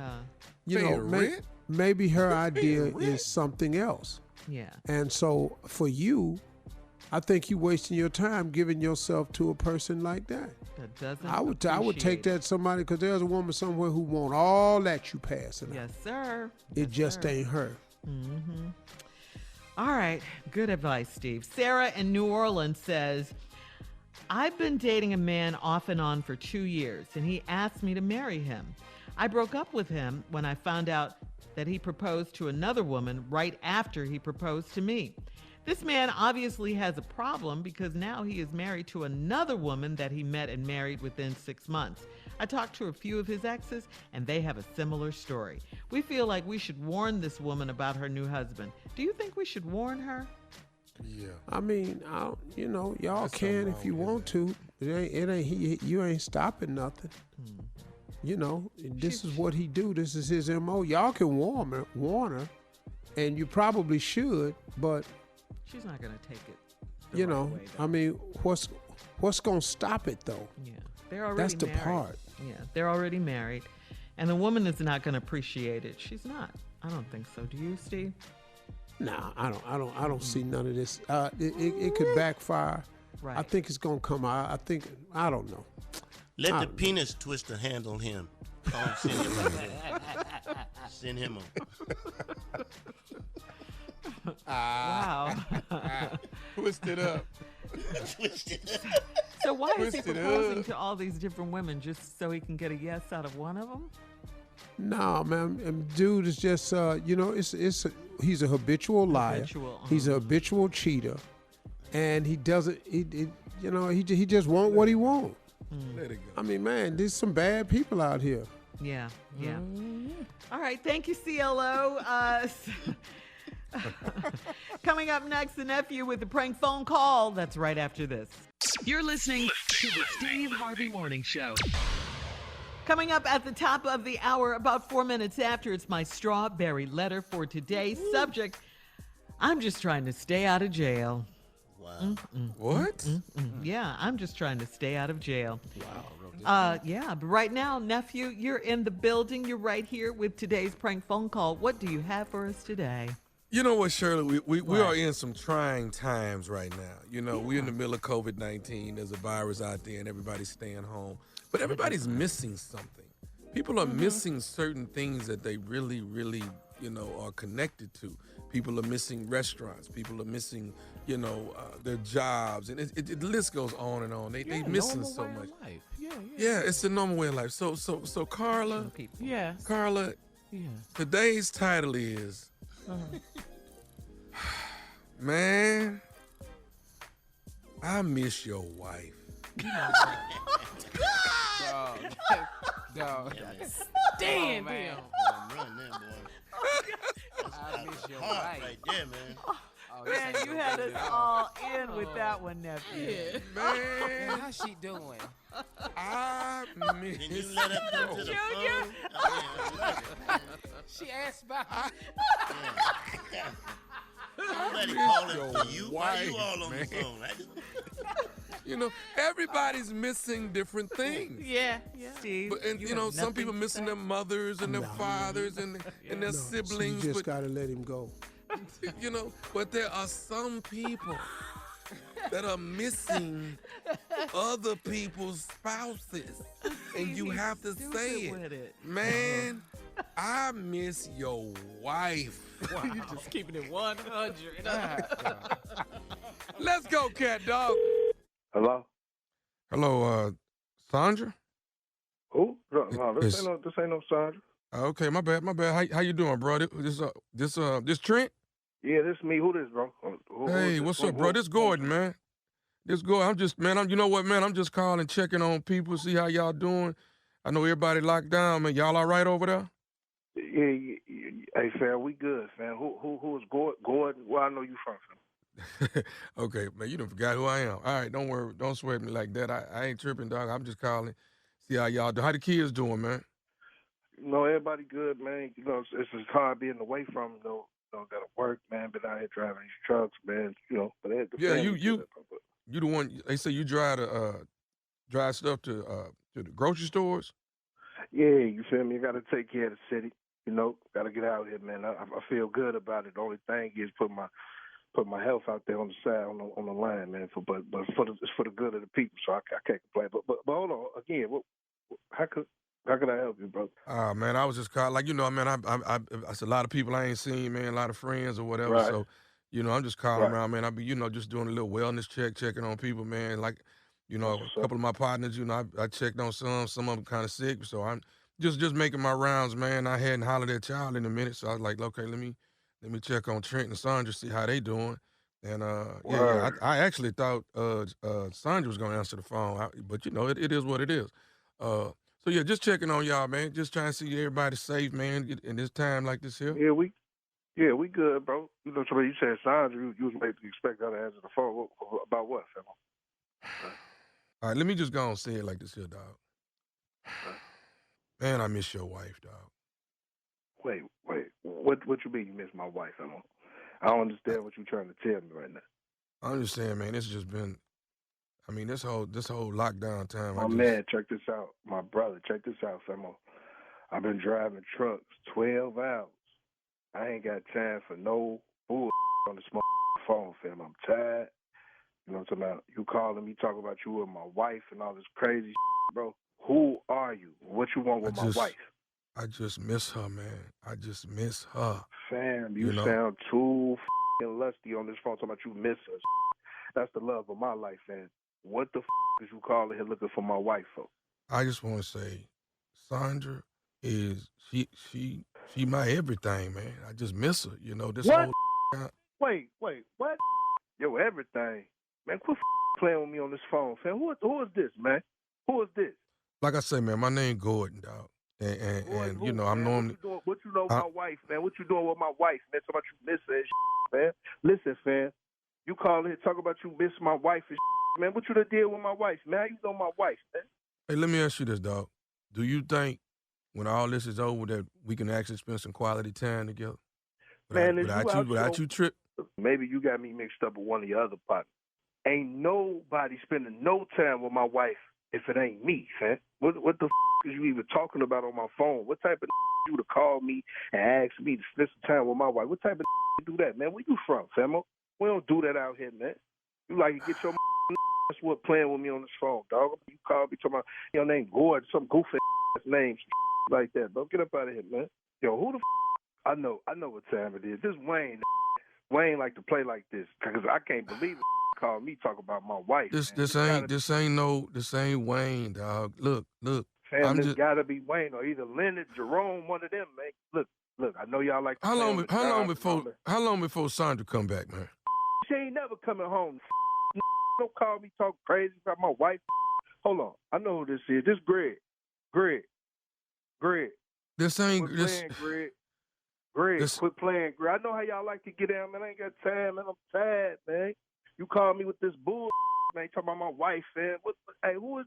You know, Paying rent? maybe her idea rent? is something else. Yeah. And so for you, I think you're wasting your time giving yourself to a person like that. That doesn't I would take appreciate that somebody, because there's a woman somewhere who want all that you passing out. Yes, sir. It just ain't her. All right. Good advice, Steve. Sarah in New Orleans says, "I've been dating a man off and on for 2 years, and he asked me to marry him. I broke up with him when I found out that he proposed to another woman right after he proposed to me. This man obviously has a problem because now he is married to another woman that he met and married within 6 months. I talked to a few of his exes, and they have a similar story. We feel like we should warn this woman about her new husband. Do you think we should warn her?" Yeah. I mean, y'all There's can something if you wrong want to. You ain't stopping nothing. You know, this is what he do. This is his MO. Y'all can warn her, and you probably should, but She's not going to take it. the you right know, way, though. I mean, what's gonna stop it though? Yeah, they're already That's the married. part. Yeah, they're already married, and the woman is not going to appreciate it. She's not. I don't think so. Do you, Steve? Nah, I don't see none of this. It could backfire. Right. I think it's gonna come out. I don't know. Let the penis twister handle him. Go on, send him up there. Send him up. Wow. Twist it up. Twist it. So why is he Twist it proposing up. to all these different women, just so he can get a yes out of one of them? No, man, dude is just he's a habitual liar. He's a habitual cheater, and he doesn't. He just want what he want. Let it go. I mean, man, there's some bad people out here. Yeah. All right, thank you, CLO. Coming up next, the nephew with the prank phone call. That's right after this. You're listening to the Steve Harvey Morning Show. Coming up at the top of the hour, about 4 minutes after, it's my strawberry letter for today's subject. I'm just trying to stay out of jail. Wow. What? Yeah, I'm just trying to stay out of jail. Wow. Yeah, but right now, nephew, you're in the building. You're right here with today's prank phone call. What do you have for us today? You know what, Shirley? We are in some trying times right now. You know, we're in the middle of COVID-19. There's a virus out there, and everybody's staying home. But everybody's missing something. People are missing certain things that they really, really, are connected to. People are missing restaurants. People are missing, their jobs, and the list goes on and on. They missing so much. Yeah, it's a normal way of life. So Carla, Carla, today's title is, man, I miss your wife. Dog. Damn, man. Run there, boy. I miss your Hard wife. right there, man. Oh, Man, you had us all in with that one, nephew. Man, How's she doing? I miss. Can you let her come to the phone? She asked about Somebody calling for you. Why wife, you all on man. the phone? Everybody's missing different things. Yeah. Steve, But some people missing their mothers and their fathers and their No, siblings. so you just but gotta let him go. but there are some people that are missing other people's spouses, and you have to say it. Man, I miss your wife. You just keeping it 100. Let's go, cat dog. Hello? Hello, Sandra. Who? No, this ain't no Sandra. Okay, my bad. How you doing, bro? This Trent. Yeah, this me. Who this, bro? Hey, what's up, bro? This Gordon, man. This Gordon. You know what, man? I'm just calling, checking on people, see how y'all doing. I know everybody locked down, man. Y'all all right over there? Yeah. Hey, fam, we good, fam. Who is Gordon? Where I know you from, fam? Okay, man, you done forgot who I am. All right, don't worry. Don't sweat me like that. I ain't tripping, dog. I'm just calling, see how y'all doing. How the kids doing, man? Everybody good, man. It's just hard being away from them, though. Gotta work, man. Been out here driving these trucks, man. But the family good, but you the one. They say you drive stuff to the grocery stores. yeah, you feel me? You gotta take care of the city. Gotta get out here, man. I feel good about it. The only thing is put my health out there on the side, on the line, man. But it's for the good of the people, so I can't complain. But hold on, again, how could I help you, bro? Man, I was just calling, man. I a lot of people I ain't seen, man. A lot of friends or whatever. Right. So, I'm just calling Right. around, man. I be, just doing a little wellness checking on people, man. Like, a what's couple of my partners, I checked on some of them kind of sick. So I'm just making my rounds, man. I hadn't hollered at y'all in a minute, so I was like, okay, let me check on Trent and Sandra, see how they doing. And I actually thought Sandra was gonna answer the phone, but it is what it is. So yeah, just checking on y'all, man. Just trying to see everybody safe, man, in this time like this here. Yeah, we good, bro. You said Sandra, you was maybe expect her to answer the phone. About what, fam? All right, let me just go and say it like this here, dog. Man, I miss your wife, dog. Wait. What you mean you miss my wife? I don't understand what you're trying to tell me right now. I'm just saying, man, it's just been, this whole lockdown time. My man, check this out. My brother, check this out, fam. I've been driving trucks 12 hours. I ain't got time for no bull on this phone, fam. I'm tired. You know what I'm talking about? You calling me, talking about you and my wife and all this crazy bro. Who are you? What you want with my wife? I just miss her, man. I just miss her. Fam, you sound too lusty on this phone talking about you miss her. That's the love of my life, man. What the is you calling here looking for my wife for? I just want to say, Sandra is she my everything, man. I just miss her. This what? whole. Wait, what? Yo, everything, man. Quit playing with me on this phone, fam. Who is this, man? Who is this? Like I say, man, my name Gordon, dog. And I'm normally. What you know with my wife, man? What you doing with my wife, man? Talk about you miss her and man. Listen, fam. You call here talk about you miss my wife and man. What you done did with my wife, man? How you know my wife, man? Hey, let me ask you this, dog. do you think when all this is over that we can actually spend some quality time together? Man, Without you trip. Maybe you got me mixed up with one of your other partners. Ain't nobody spending no time with my wife if it ain't me, fam. What the is you even talking about on my phone? What type of you to call me and ask me to spend some time with my wife? What type of you do that, man? Where you from, fam? We don't do that out here, man. You like to get your that's what playing with me on this phone, dog. You call me talking about your name Gord, some goofy name like that, bro. Get up out of here, man. Yo, who the I know what time it is. This Wayne like to play like this because I can't believe it. Call me talk about my wife. This ain't Wayne, dog. Look. Fam, this gotta be Wayne or either Leonard, Jerome, one of them, man. Look. I know y'all like. How long before Sandra come back, man? She ain't never coming home. Don't call me talk crazy about my wife. Hold on, I know who this is. This Greg. This ain't quit this. Playing, Greg, quit playing, Greg. I know how y'all like to get down, man. I ain't got time, man. I'm tired, man. You call me with this bull, man. Talking about my wife, man. Hey, who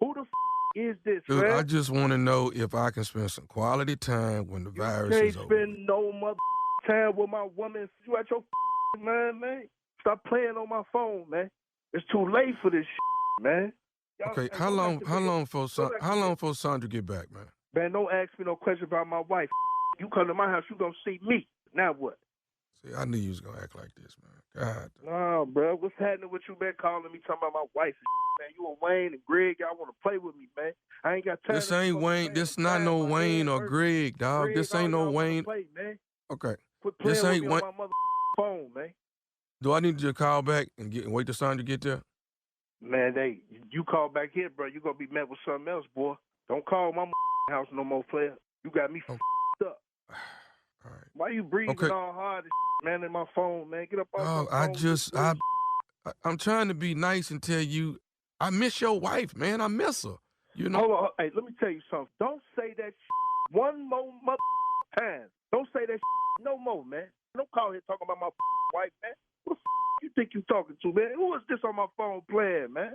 the is this, Dude, man? I just want to know if I can spend some quality time when the virus is over. You can't spend no mother time with my woman. You at your mind, man. Stop playing on my phone, man. It's too late for this, man. Okay, how long for Sandra get back, man? Man, don't ask me no question about my wife. You come to my house, you gonna see me. Now what? See, I knew you was gonna act like this, man. God. No, bro. What's happening with you, man? Calling me, talking about my wife, man. You and Wayne and Greg, y'all want to play with me, man. I ain't got time. This ain't Wayne. This not no Wayne or Greg, dog. Greg, this ain't no Wayne. Play, man. Okay. Quit playing This with ain't me Wayne. on my phone, man. Do I need to just call back and wait till Sandra get there? Man, you call back here, bro. You gonna be met with something else, boy. Don't call my house no more, player. You got me up. All right. Why you breathing all hard, man, in my phone, man? Get up off my phone. I'm trying to be nice and tell you, I miss your wife, man. I miss her. You know. Hold on. Hey, let me tell you something. Don't say that one more time. Don't say that no more, man. Don't call here talking about my wife, man. Who the you think you talking to, man? Who is this on my phone playing, man?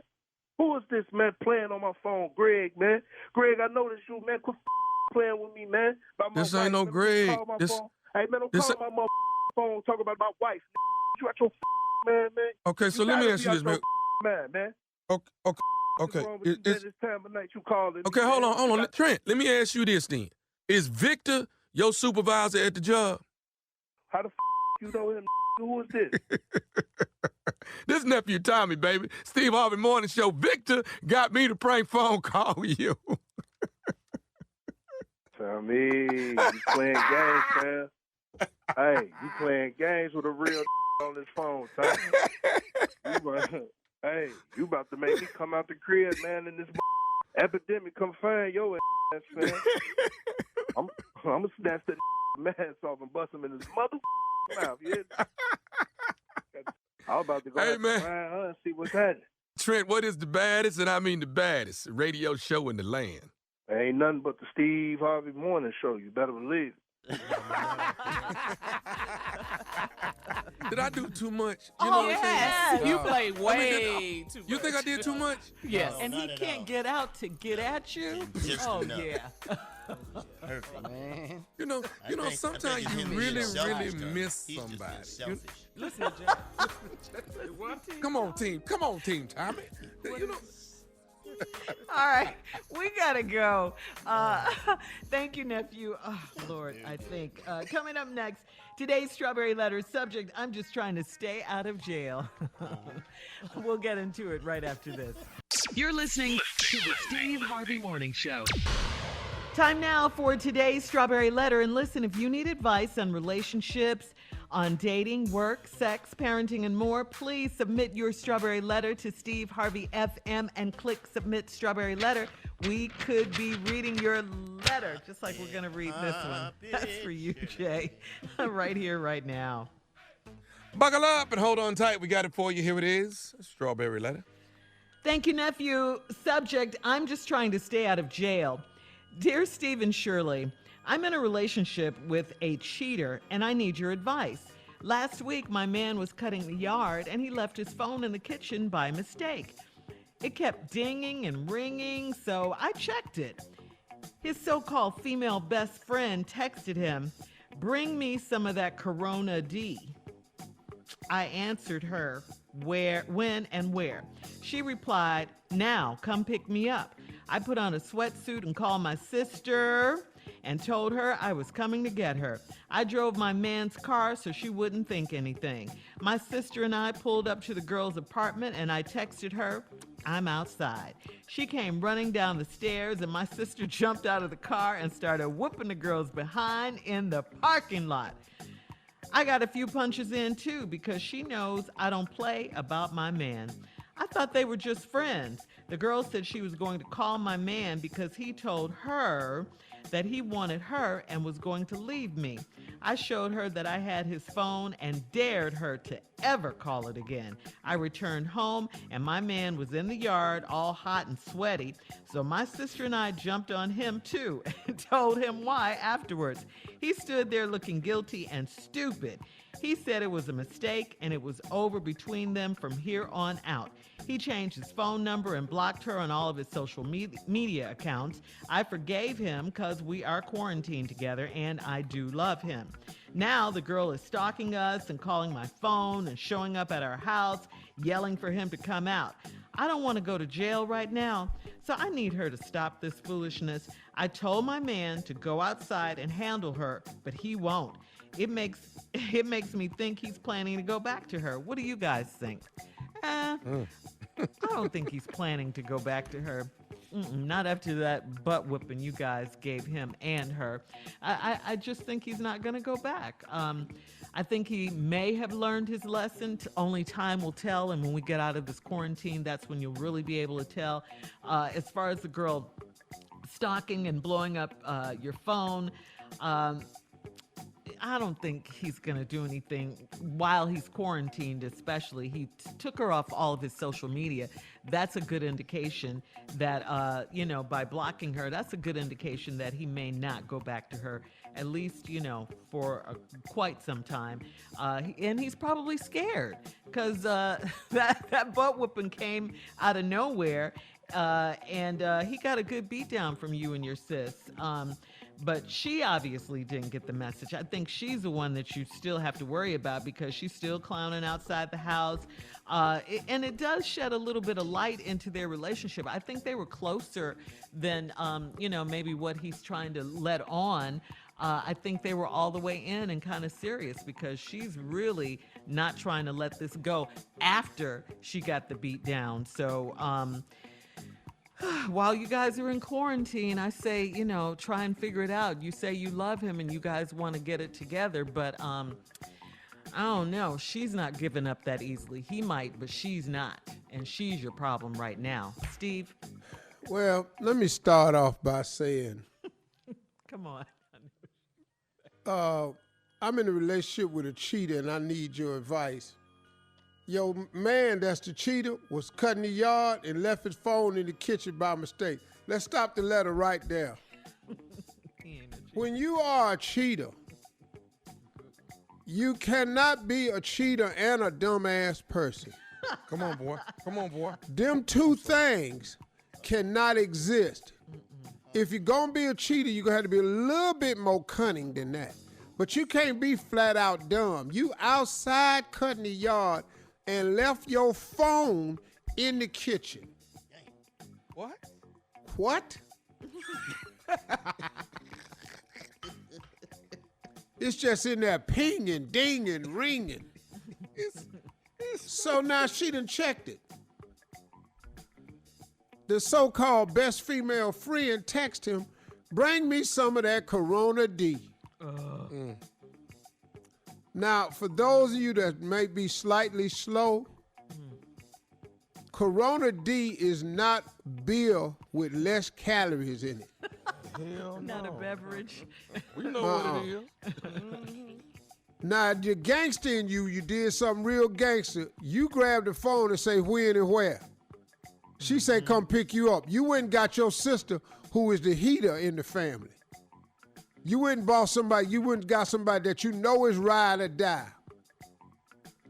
Who is this, man, playing on my phone? Greg, man. Greg, I know this you, man. Quit playing with me, man. This ain't no Greg. Hey, man, don't call my phone talking about my wife. You got your man. Okay, so let me ask you this, man. Man. Okay. This time of night you calling. Okay, hold on. Trent, let me ask you this then. Is Victor your supervisor at the job? How the you know him? Who is this? This Nephew Tommy, baby. Steve Harvey Morning Show. Victor got me to prank phone call you. Tommy, you playing games, man. Hey, you playing games with a real on this phone, Tommy. Hey, you about to make me come out the crib, man, and this epidemic come find your ass, man. I'm gonna snatch that mask off and bust him in his mother mouth, yeah? I was about to go out and find her and see what's happening. Trent, what is the baddest, and I mean the baddest, radio show in the land? There ain't nothing but the Steve Harvey Morning Show. You better believe it. Did I do too much? You know what I'm saying? You played way too much. You think I did too much? Yes. And he can't get out to get at you? Just enough. Yeah. Perfect, man. You know, sometimes you really miss somebody. Listen, Jay. Come on, team, Tommy. You know. All right, we gotta go. Thank you, nephew. Oh, Lord, I think. Coming up next, today's Strawberry Letter subject, I'm just trying to stay out of jail. We'll get into it right after this. You're listening to the Steve Harvey Morning Show. Time now for today's Strawberry Letter. And listen, if you need advice on relationships, on dating, work, sex, parenting, and more, please submit your Strawberry Letter to Steve Harvey FM and click Submit Strawberry Letter. We could be reading your letter, just like we're going to read this one. That's for you, Jay, right here, right now. Buckle up and hold on tight. We got it for you. Here it is, Strawberry Letter. Thank you, nephew. Subject, I'm just trying to stay out of jail. Dear Steve and Shirley, I'm in a relationship with a cheater, and I need your advice. Last week, my man was cutting the yard, and he left his phone in the kitchen by mistake. It kept dinging and ringing, so I checked it. His so-called female best friend texted him, "Bring me some of that Corona D." I answered her, "Where, when, and where?" She replied, "Now, come pick me up." I put on a sweatsuit and called my sister and told her I was coming to get her. I drove my man's car so she wouldn't think anything. My sister and I pulled up to the girl's apartment and I texted her, "I'm outside." She came running down the stairs and my sister jumped out of the car and started whooping the girl's behind in the parking lot. I got a few punches in too because she knows I don't play about my man. I thought they were just friends. The girl said she was going to call my man because he told her that he wanted her and was going to leave me. I showed her that I had his phone and dared her to ever call it again. I returned home and my man was in the yard all hot and sweaty, so my sister and I jumped on him too and told him why afterwards. He stood there looking guilty and stupid. He said it was a mistake and it was over between them from here on out. He changed his phone number and blocked her on all of his social media accounts. I forgave him because we are quarantined together and I do love him. Now the girl is stalking us and calling my phone and showing up at our house, yelling for him to come out. I don't want to go to jail right now, so I need her to stop this foolishness. I told my man to go outside and handle her, but he won't. It makes me think he's planning to go back to her. What do you guys think? I don't think he's planning to go back to her. Not after that butt whooping you guys gave him and her. I just think he's not going to go back. I think he may have learned his lesson. Only time will tell. And when we get out of this quarantine, that's when you'll really be able to tell. As far as the girl stalking and blowing up your phone, I don't think he's going to do anything while he's quarantined, especially. He took her off all of his social media. That's a good indication that, by blocking her, that's a good indication that he may not go back to her, at least, for quite some time. And he's probably scared because that butt whooping came out of nowhere. And he got a good beat down from you and your sis. But she obviously didn't get the message. I think she's the one that you still have to worry about because she's still clowning outside the house. And it does shed a little bit of light into their relationship. I think they were closer than, maybe what he's trying to let on. I think they were all the way in and kind of serious because she's really not trying to let this go after she got the beat down. So, while you guys are in quarantine, I say, try and figure it out. You say you love him and you guys want to get it together, but I don't know. She's not giving up that easily. He might, but she's not. And she's your problem right now. Steve? Well, let me start off by saying, come on. I'm in a relationship with a cheater and I need your advice. Your man that's the cheater was cutting the yard and left his phone in the kitchen by mistake. Let's stop the letter right there. When you are a cheater, you cannot be a cheater and a dumbass person. Come on, boy. Come on, boy. Them two things cannot exist. If you're going to be a cheater, you're going to have to be a little bit more cunning than that. But you can't be flat out dumb. You outside cutting the yard and left your phone in the kitchen. What? What? It's just in there pinging, dinging, ringing. So now she done checked it. The so-called best female friend text him, "Bring me some of that Corona D." Now, for those of you that may be slightly slow, Corona D is not beer with less calories in it. Hell no. Not a beverage. We know what it is. Now, if you're gangster in you did something real gangster, you grab the phone and say when and where. She say come pick you up. You went and got your sister, who is the heater in the family. You went and bought somebody, you went and got somebody that you know is ride or die.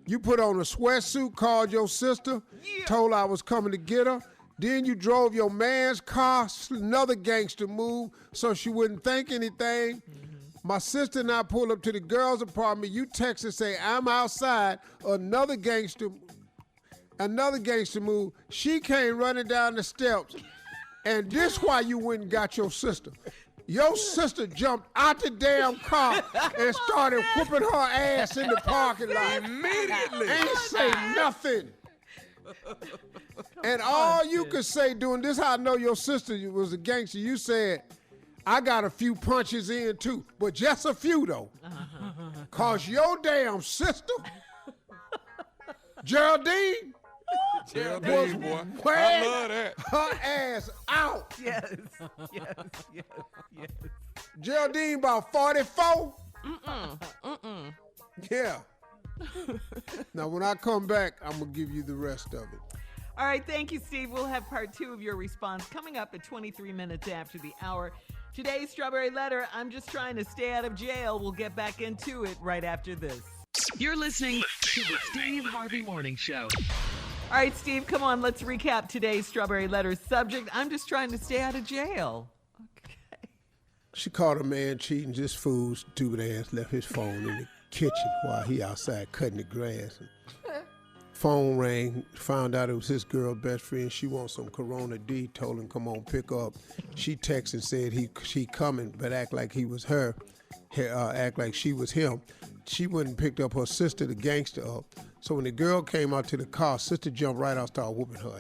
You put on a sweatsuit, called your sister, told her I was coming to get her, Then you drove your man's car, another gangster move, so she wouldn't think anything. My sister and I pull up to the girls' apartment. You text and say, I'm outside. Another gangster move. She came running down the steps. And this why you went and got your sister. Your sister jumped out the damn car and started whooping her ass in the parking lot. Immediately. Ain't say nothing. And all you could say doing this, how I know your sister was a gangster, you said, I got a few punches in too, but just a few though. Cause your damn sister, Geraldine, boy. I love that. Her ass out. Yes. Geraldine about 44. Yeah. Now when I come back, I'm gonna give you the rest of it. All right, thank you, Steve. We'll have part 2 of your response coming up at 23 minutes after the hour. Today's Strawberry Letter, I'm just trying to stay out of jail. We'll get back into it right after this. You're listening to the Steve Harvey Morning Show. All right, Steve, come on. Let's recap today's Strawberry Letter subject. I'm just trying to stay out of jail. Okay. She caught a man cheating. Just fool, stupid ass left his phone in the kitchen while he outside cutting the grass. Phone rang, found out it was his girl's best friend. She wants some Corona D, told him come on pick up. She texted and said she coming, but act like he was her, act like she was him. She wouldn't picked up her sister, the gangster, up. So when the girl came out to the car, sister jumped right out, started whooping her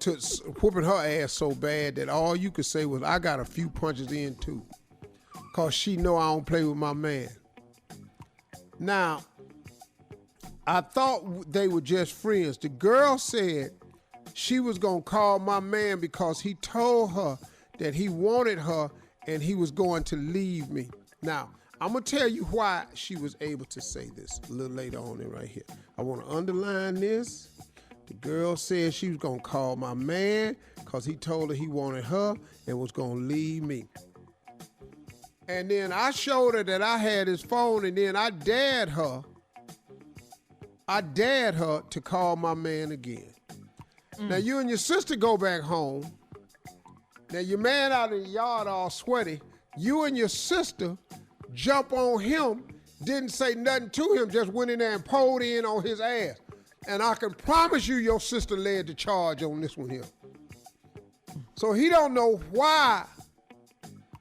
ass. Whooping her ass so bad that all you could say was, I got a few punches in too. Cause she know I don't play with my man. Now, I thought they were just friends. The girl said she was gonna call my man because he told her that he wanted her and he was going to leave me. Now, I'm gonna tell you why she was able to say this a little later on in right here. I wanna underline this. The girl said she was gonna call my man because he told her he wanted her and was gonna leave me. And then I showed her that I had his phone, and then I dared her to call my man again. Now you and your sister go back home. Now your man out in the yard all sweaty. You and your sister jump on him, didn't say nothing to him, just went in there and pulled in on his ass. And I can promise you your sister led the charge on this one here. So he don't know why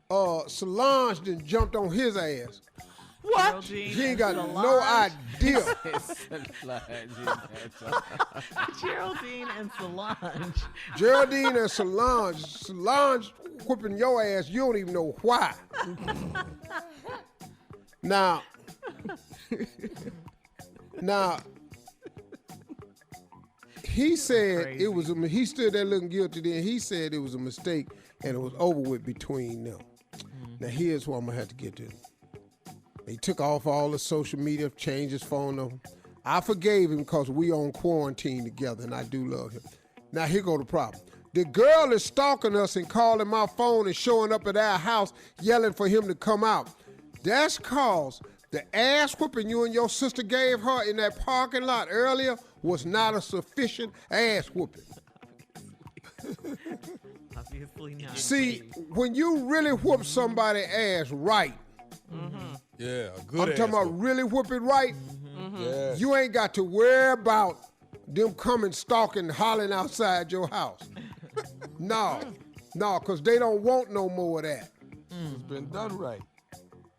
Solange done jumped on his ass. What? He ain't got no idea. Geraldine and Solange. Geraldine and Solange. Solange whooping your ass, you don't even know why. Now, he said it was he stood there looking guilty then. He said it was a mistake and it was over with between them. Now here's what I'm gonna have to get to. He took off all the social media, changed his phone number. I forgave him because we on quarantine together and I do love him. Now here go the problem. The girl is stalking us and calling my phone and showing up at our house yelling for him to come out. That's cause the ass whooping you and your sister gave her in that parking lot earlier was not a sufficient ass whooping. Obviously not. See, when you really whoop somebody's ass right, Yeah, a good I'm talking about whoop. really whoop it right, Yeah. you ain't got to worry about them coming stalking, hollering outside your house. No, because they don't want no more of that. It's been done right.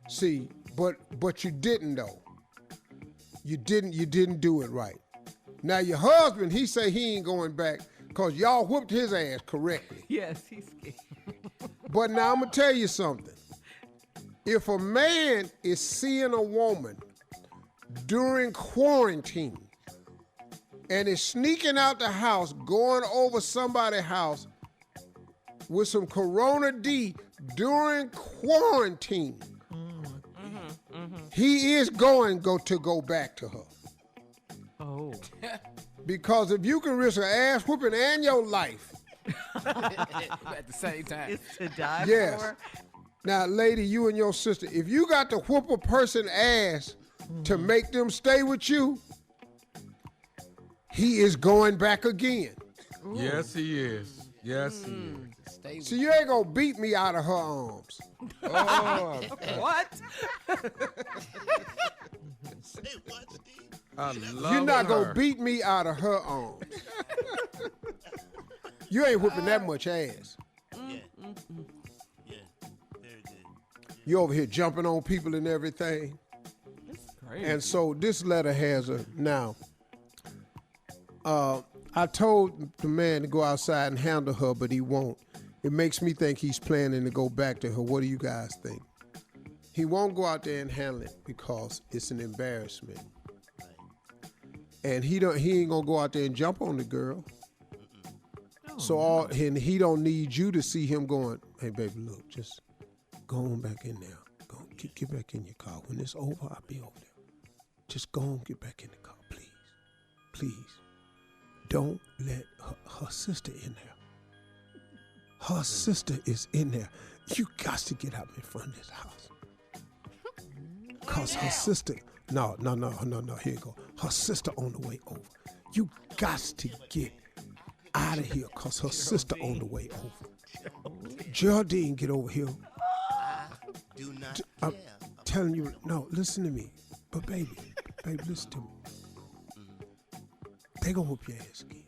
See, but you didn't though. You didn't do it right. Now your husband, he say he ain't going back because y'all whooped his ass correctly. Yes, he's scared. But now I'm gonna tell you something. If a man is seeing a woman during quarantine and is sneaking out the house, going over somebody's house with some Corona D during quarantine, he is going to go back to her. Oh. Because if you can risk an ass whooping and your life, At the same time. It's to die yes. for. Now, lady, you and your sister, if you got to whoop a person's ass to make them stay with you, he is going back again. Yes, he is. Yes, he is. Stay with So you ain't gonna beat me out of her arms. Oh, What? Say what, Steve? I love You're not her. gonna beat me out of her arms. You ain't whipping that much ass. Yeah. Yeah. Very good. You over here jumping on people and everything. crazy. And so this letter has a now. I told the man to go outside and handle her, but he won't. It makes me think he's planning to go back to her. What do you guys think? He won't go out there and handle it because it's an embarrassment. And he ain't gonna go out there and jump on the girl. And he don't need you to see him going, hey baby, look, just go on back in there. Go on, get back in your car. When it's over, I'll be over there. Just go on, get back in the car, please. Please. Don't let her sister in there. Her sister is in there. You got to get out in front of this house. Cause her sister, no, here you go. Her sister on the way over. You got to get out of here cause her sister on the way over. Geraldine, get over here. Do not I'm care. telling you, no, listen to me. But baby, listen to me. They gonna whoop your ass again.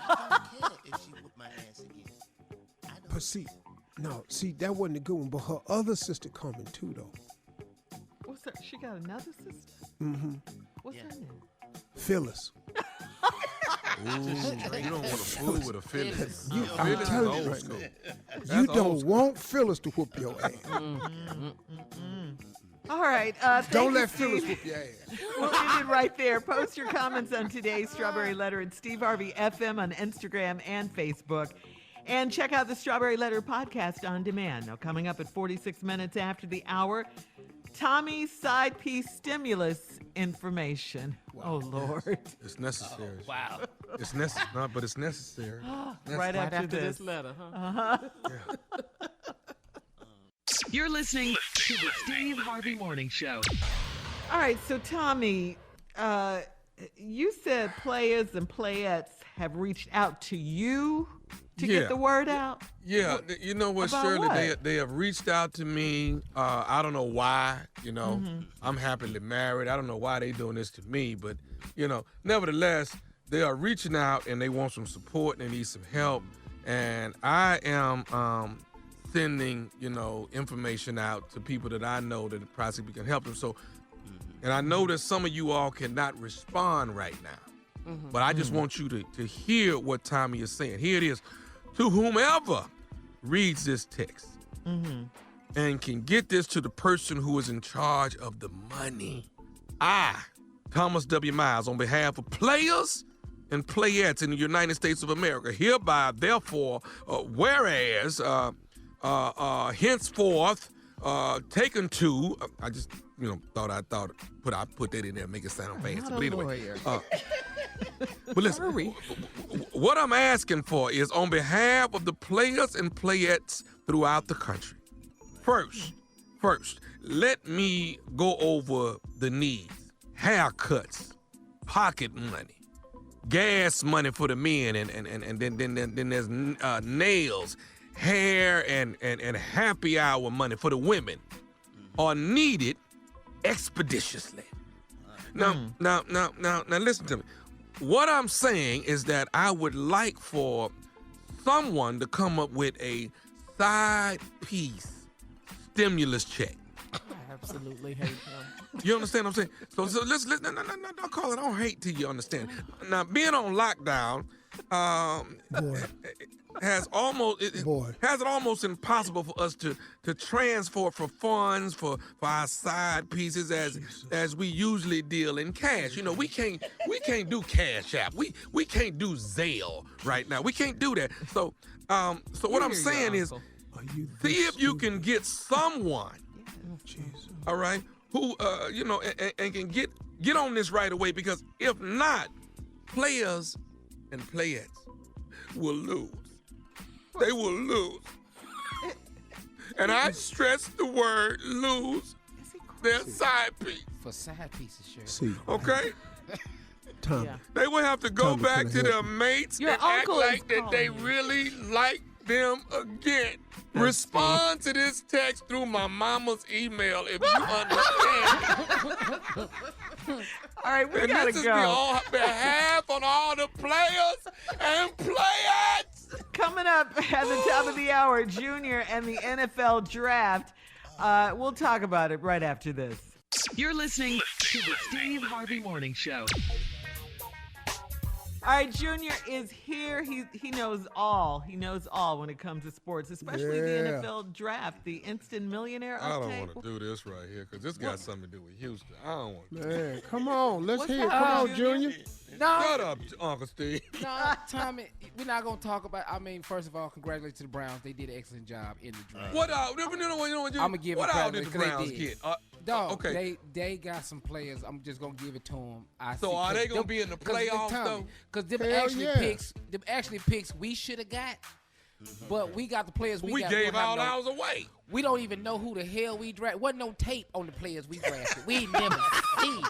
I don't care if she whoop my ass again. I don't But see, that wasn't a good one. But her other sister coming too, though. What's her? She got another sister? Mm-hmm. What's her name? Phyllis. Ooh, you don't want to fool with a Phyllis. I'm Phyllis is telling you old right school. now. That's You old don't school. want Phyllis to whoop your ass. All right. Thank Don't you, let Phyllis Steve. whoop your ass. We'll end it right there. Post your comments on today's Strawberry Letter at Steve Harvey FM on Instagram and Facebook. And check out the Strawberry Letter podcast on demand. Now, coming up at 46 minutes after the hour, Tommy's Sidepiece stimulus information. Oh, Lord. It's necessary. Wow. It's necessary, but it's necessary. Right after this. letter, huh? You're listening to the Steve Harvey Morning Show. All right, so Tommy, you said players and playettes have reached out to you to Yeah. get the word out? Yeah, you know what, About Shirley? what? They have reached out to me. I don't know why. You know, I'm happily married. I don't know why they doing this to me, but nevertheless, they are reaching out and they want some support and they need some help. And I am sending information out to people that I know that possibly can help them. So, and I know that some of you all cannot respond right now, but I just want you to hear what Tommy is saying. Here it is. To whomever reads this text and can get this to the person who is in charge of the money. I, Thomas W. Miles, on behalf of players and playettes in the United States of America, hereby, therefore, whereas, henceforth, taken to, I just, thought I put that in there, make it sound fancy. Not But a anyway, lawyer. but listen, what I'm asking for is on behalf of the players and playettes throughout the country. First, let me go over the needs. Haircuts, pocket money, gas money for the men, and then there's nails, hair, and happy hour money for the women are needed expeditiously. Now, listen to me. What I'm saying is that I would like for someone to come up with a side piece stimulus check. I absolutely hate him. You understand what I'm saying? So listen, no, don't call it. I don't hate till you understand. Now, being on lockdown has it almost impossible for us to transfer for funds for our side pieces as we usually deal in cash. We can't do Cash App. We can't do Zelle right now. We can't do that. So what I'm saying is, see if you can get someone, all right, who and can get on this right away, because if not, players and playettes will lose. They will lose. And I stress the word lose. Their side piece. For side pieces, sure. See, Okay? Tommy. Yeah. They would have to go Tommy back finna to help their mates Your and act uncle is like that they calling you. really like them again. Respond to this text through my mama's email if you understand. All right, we And gotta this is go. on behalf on all the players and players. Coming up at the top of the hour, Junior and the NFL draft. We'll talk about it right after this. You're listening to the Steve Harvey Morning Show. All right, Junior is here. He knows all. He knows all when it comes to sports, especially the Yeah. NFL draft, the instant millionaire I don't update. want to do this right here because this got something to do with Houston. I don't want to. Man, come on. Let's What's hear it. that? Come on, Junior. No, Shut up, Uncle Steve. no, Tommy, we're not gonna talk about. I mean, first of all, congratulations to the Browns. They did an excellent job in the draft. What out? You know what? I'ma give what them out credit did the because they Browns did. get? Dog, okay. they got some players. I'm just gonna give it to them. So are they gonna be in the playoffs though? Because them Hell actually yeah. picks we should have got. But we got the players we got. gave don't have all no- ours away. We don't even know who the hell we drafted. Wasn't no tape on the players we drafted. We ain't never seen.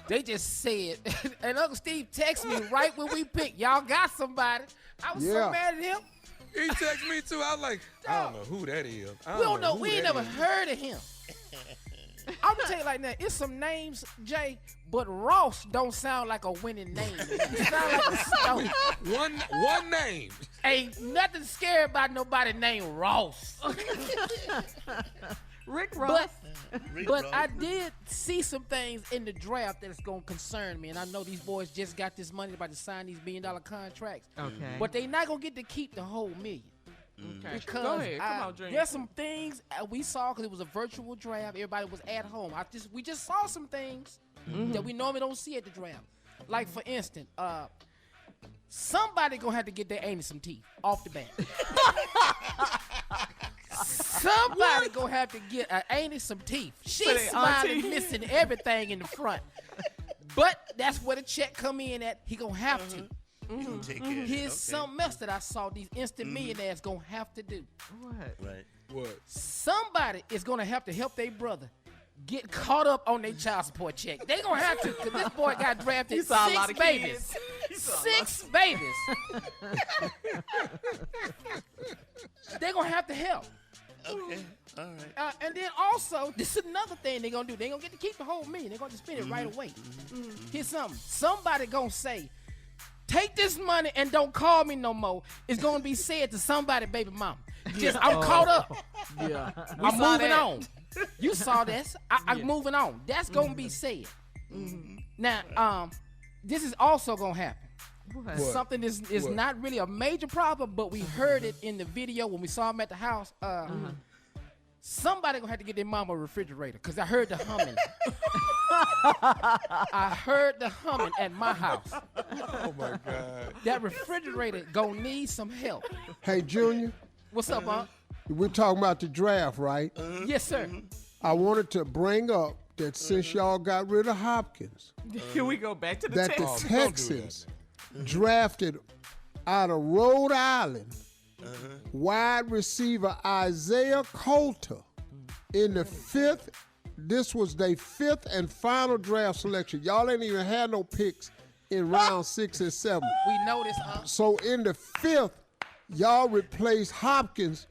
They just said, and Uncle Steve texted me right when we picked. Y'all got somebody. I was Yeah. so mad at him. He texted me too. I was like, I don't know who that is. I We don't know. who We ain't that never is. heard of him. I'm gonna tell you like that. It's some names, Jay, but Ross don't sound like a winning name. It sound like a stone. One name. Ain't nothing scary about nobody named Ross. Rick Ross. But I did see some things in the draft that's gonna concern me, and I know these boys just got this money about to sign these $1 million contracts. Okay. But they not gonna get to keep the whole million. Okay. Because Go ahead. Come on, Junior. there's some things we saw because it was a virtual draft. Everybody was at home. We just saw some things that we normally don't see at the draft. Like for instance, somebody gonna have to get their anus some teeth off the bat. Somebody gonna have to get an anus some teeth. For She's their smiling, auntie. missing everything in the front. But that's where the check come in at. He gonna have to. You can take care of it. Here's Okay. something else that I saw these instant millionaires gonna have to do. What? Right. What? Somebody is gonna have to help their brother get caught up on their child support check. They gonna have to, because this boy got drafted You saw a lot 6 of babies. kids. 6 babies. They're gonna have to help. Okay. All right. And then also, this is another thing they're gonna do. They gonna get to keep the whole million. They're gonna just spend it right away. Here's something. Somebody gonna say, take this money and don't call me no more. It's gonna be said to somebody, baby mama. Just I'm caught up. Yeah. I'm saw moving that. on. You saw this. I'm moving on. That's gonna be said. Now, this is also gonna happen. What? Something is What? not really a major problem, but we heard it in the video when we saw him at the house. Somebody gonna have to get their mama a refrigerator because I heard the humming. I heard the humming at my house. Oh my God. That refrigerator gonna need some help. Hey, Junior, What's up, Unc? we're talking about the draft, right? Yes, sir. I wanted to bring up that since y'all got rid of Hopkins, Can we go back to the that the text? don't do that Texans drafted out of Rhode Island wide receiver Isaiah Coulter in the 5th. This was their 5th and final draft selection. Y'all ain't even had no picks in round 6 and 7. We know this, Unc. So in the 5th, y'all replaced Hopkins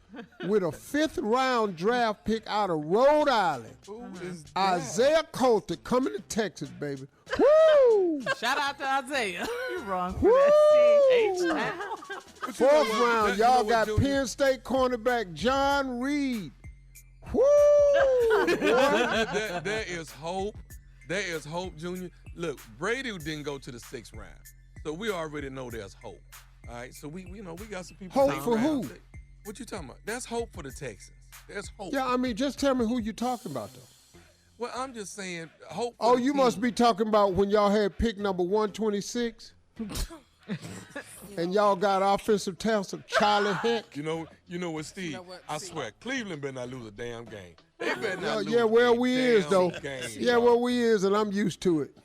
with a 5th round draft pick out of Rhode Island. Isaiah Coulter coming to Texas, baby. Woo! Shout out to Isaiah. You're wrong for Woo! that, Steve. H-Town. 4th round, y'all what, got Junior? Penn State cornerback John Reed. Woo! There is hope. There is hope, Junior. Look, Brady didn't go to the 6th round, so we already know there's hope. All right, so we got some people. Hope saying for who? round. What you talking about? That's hope for the Texans. There's hope. Yeah, I mean, just tell me who you talking about, though. Well, I'm just saying hope. Oh, for the you team. must be talking about when y'all had pick number 126 and y'all got offensive tackle Charlie Heck. You know what, Steve? what, I see. swear, Cleveland better not lose a damn game. They better not lose Yeah, well, a we damn is, though. game. Yeah, well, we is, and I'm used to it.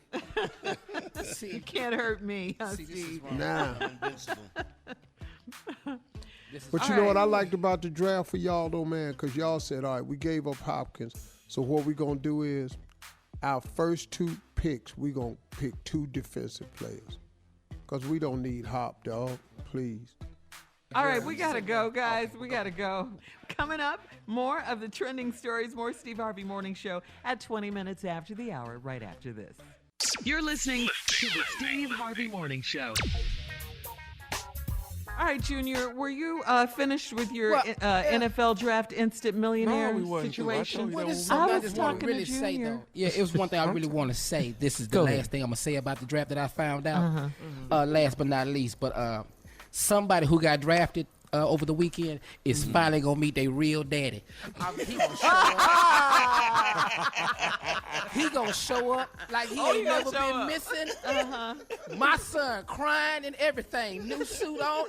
You can't hurt me, huh, See, this is Steve? wrong. Nah. Invincible. This is But you All know what right. I liked about the draft for y'all, though, man? Because y'all said, all right, we gave up Hopkins. So what we going to do is our first 2 picks, we're going to pick 2 defensive players. Because we don't need Hop, dog. Please. All right, we got to go, guys. We got to go. Coming up, more of the trending stories, more Steve Harvey Morning Show at 20 minutes after the hour, right after this. You're listening to the Steve Harvey Morning Show. All right, Junior, were you finished with your NFL draft instant millionaire No, we wasn't, situation? Well, this is I something I was just want to talking really to say, Junior. though. Yeah, it was one thing I really want to say. This is the Go last ahead. thing I'm going to say about the draft that I found out. Last but not least. But somebody who got drafted over the weekend is finally going to meet their real daddy. He going to show up. He going to show up like he ain't never been missing. My son crying and everything. New suit on.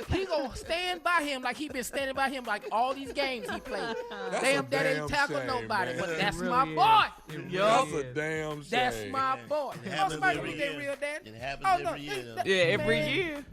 He going to stand by him like he been standing by him like all these games he played. Damn, that ain't tackled nobody. Man. But that's really my is. boy. That's a damn shame. That's my boy. It happens Somebody every meet their year. real daddy. It happens every year, though. Yeah, every Man. year.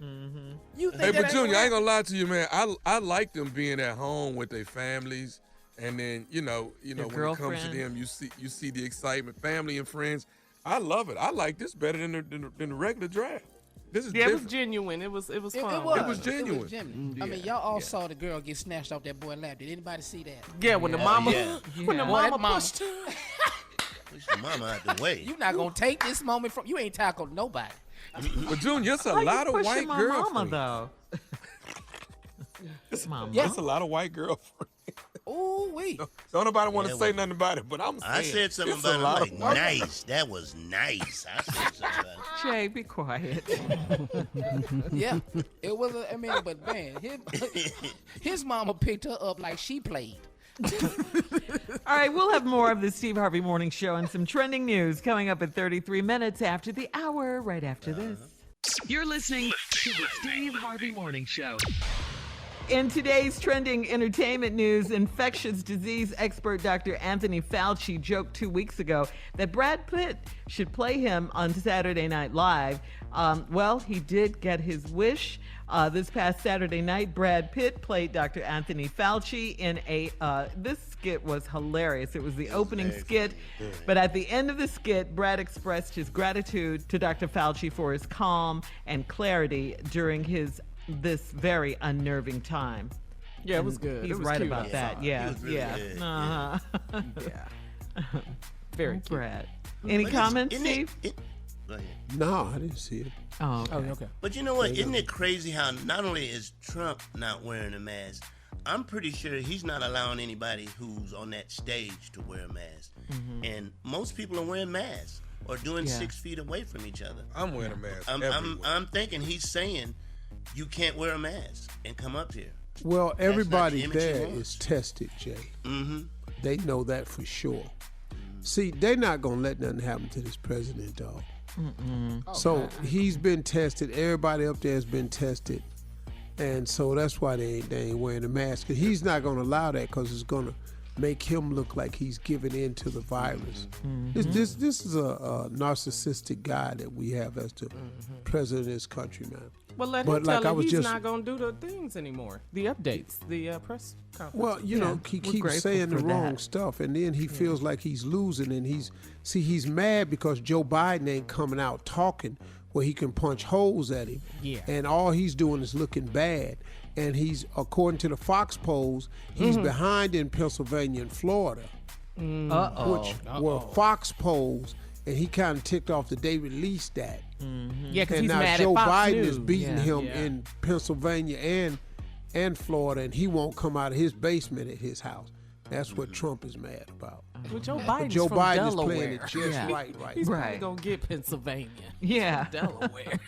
You think Hey, that but Junior, I right? ain't gonna lie to you, man. I like them being at home with their families, and then you know when it comes to girlfriend. them, you see the excitement, family and friends. I love it. I like this better than the regular draft. This is Yeah, it was different. genuine. It was fun. It was genuine. I mean, y'all all saw the girl get snatched off that boy's lap. Did anybody see that? Yeah, when the mama, when the Yeah. Boy, that mama pushed her. Push the mama out the way. You not gonna take this moment from you. Ain't tackled nobody. But Junior, it's a Why you lot of pushing white my girlfriends. mama, though? Mama. It's a lot of white girlfriends. Ooh wee. Don't nobody want to Yeah, say well, nothing about it, but I'm saying I said something it's a about lot it. of Like, nice. That was nice. I said something about it. Jay, be quiet. Yeah, it was. I mean, but man, his mama picked her up like she played. All right, we'll have more of the Steve Harvey Morning Show and some trending news coming up at 33 minutes after the hour, right after this. You're listening to the Steve Harvey Morning Show. In today's trending entertainment news, infectious disease expert Dr. Anthony Fauci joked 2 weeks ago that Brad Pitt should play him on Saturday Night Live. Well, he did get his wish. This past Saturday night, Brad Pitt played Dr. Anthony Fauci in this skit was hilarious. It was the opening skit, but at the end of the skit, Brad expressed his gratitude to Dr. Fauci for his calm and clarity during this very unnerving time. Yeah, it was good. He's It was right cute. about that. Yeah, He was really yeah. good. Uh-huh. Yeah. Very cute. Brad. Any But comments, isn't Steve? Go ahead. No, I didn't see it. Oh, okay. Okay. But you know what? Isn't it crazy how not only is Trump not wearing a mask, I'm pretty sure he's not allowing anybody who's on that stage to wear a mask. And most people are wearing masks or doing 6 feet away from each other. I'm wearing a mask I'm thinking he's saying you can't wear a mask and come up here. Well, everybody image he there wants. is tested, Jay. Mm-hmm. They know that for sure. See, they're not going to let nothing happen to this president, dog. So he's been tested. Everybody up there has been tested. And so that's why they ain't wearing a mask. 'Cause he's not going to allow that because it's going to make him look like he's giving in to the virus. This is a narcissistic guy that we have as the president of this country, man. Well, let But him like tell I him was he's just- not going to do the things anymore. The updates, the press conference. Well, you know, he we're keeps grateful saying the for wrong that. stuff, and then he feels like he's losing, and he's mad because Joe Biden ain't coming out talking where he can punch holes at him. Yeah. And all he's doing is looking bad. And he's, according to the Fox polls, he's behind in Pennsylvania and Florida, which were Fox polls, and he kind of ticked off that they released that. Yeah, because And he's now mad Joe at Fox Biden News. is beating him Yeah. in Pennsylvania and Florida, and he won't come out of his basement at his house. That's what Trump is mad about. Well, Joe But Biden's Joe from Biden is Delaware. playing it just right. He's probably Right. going to get Pennsylvania. Yeah. Delaware.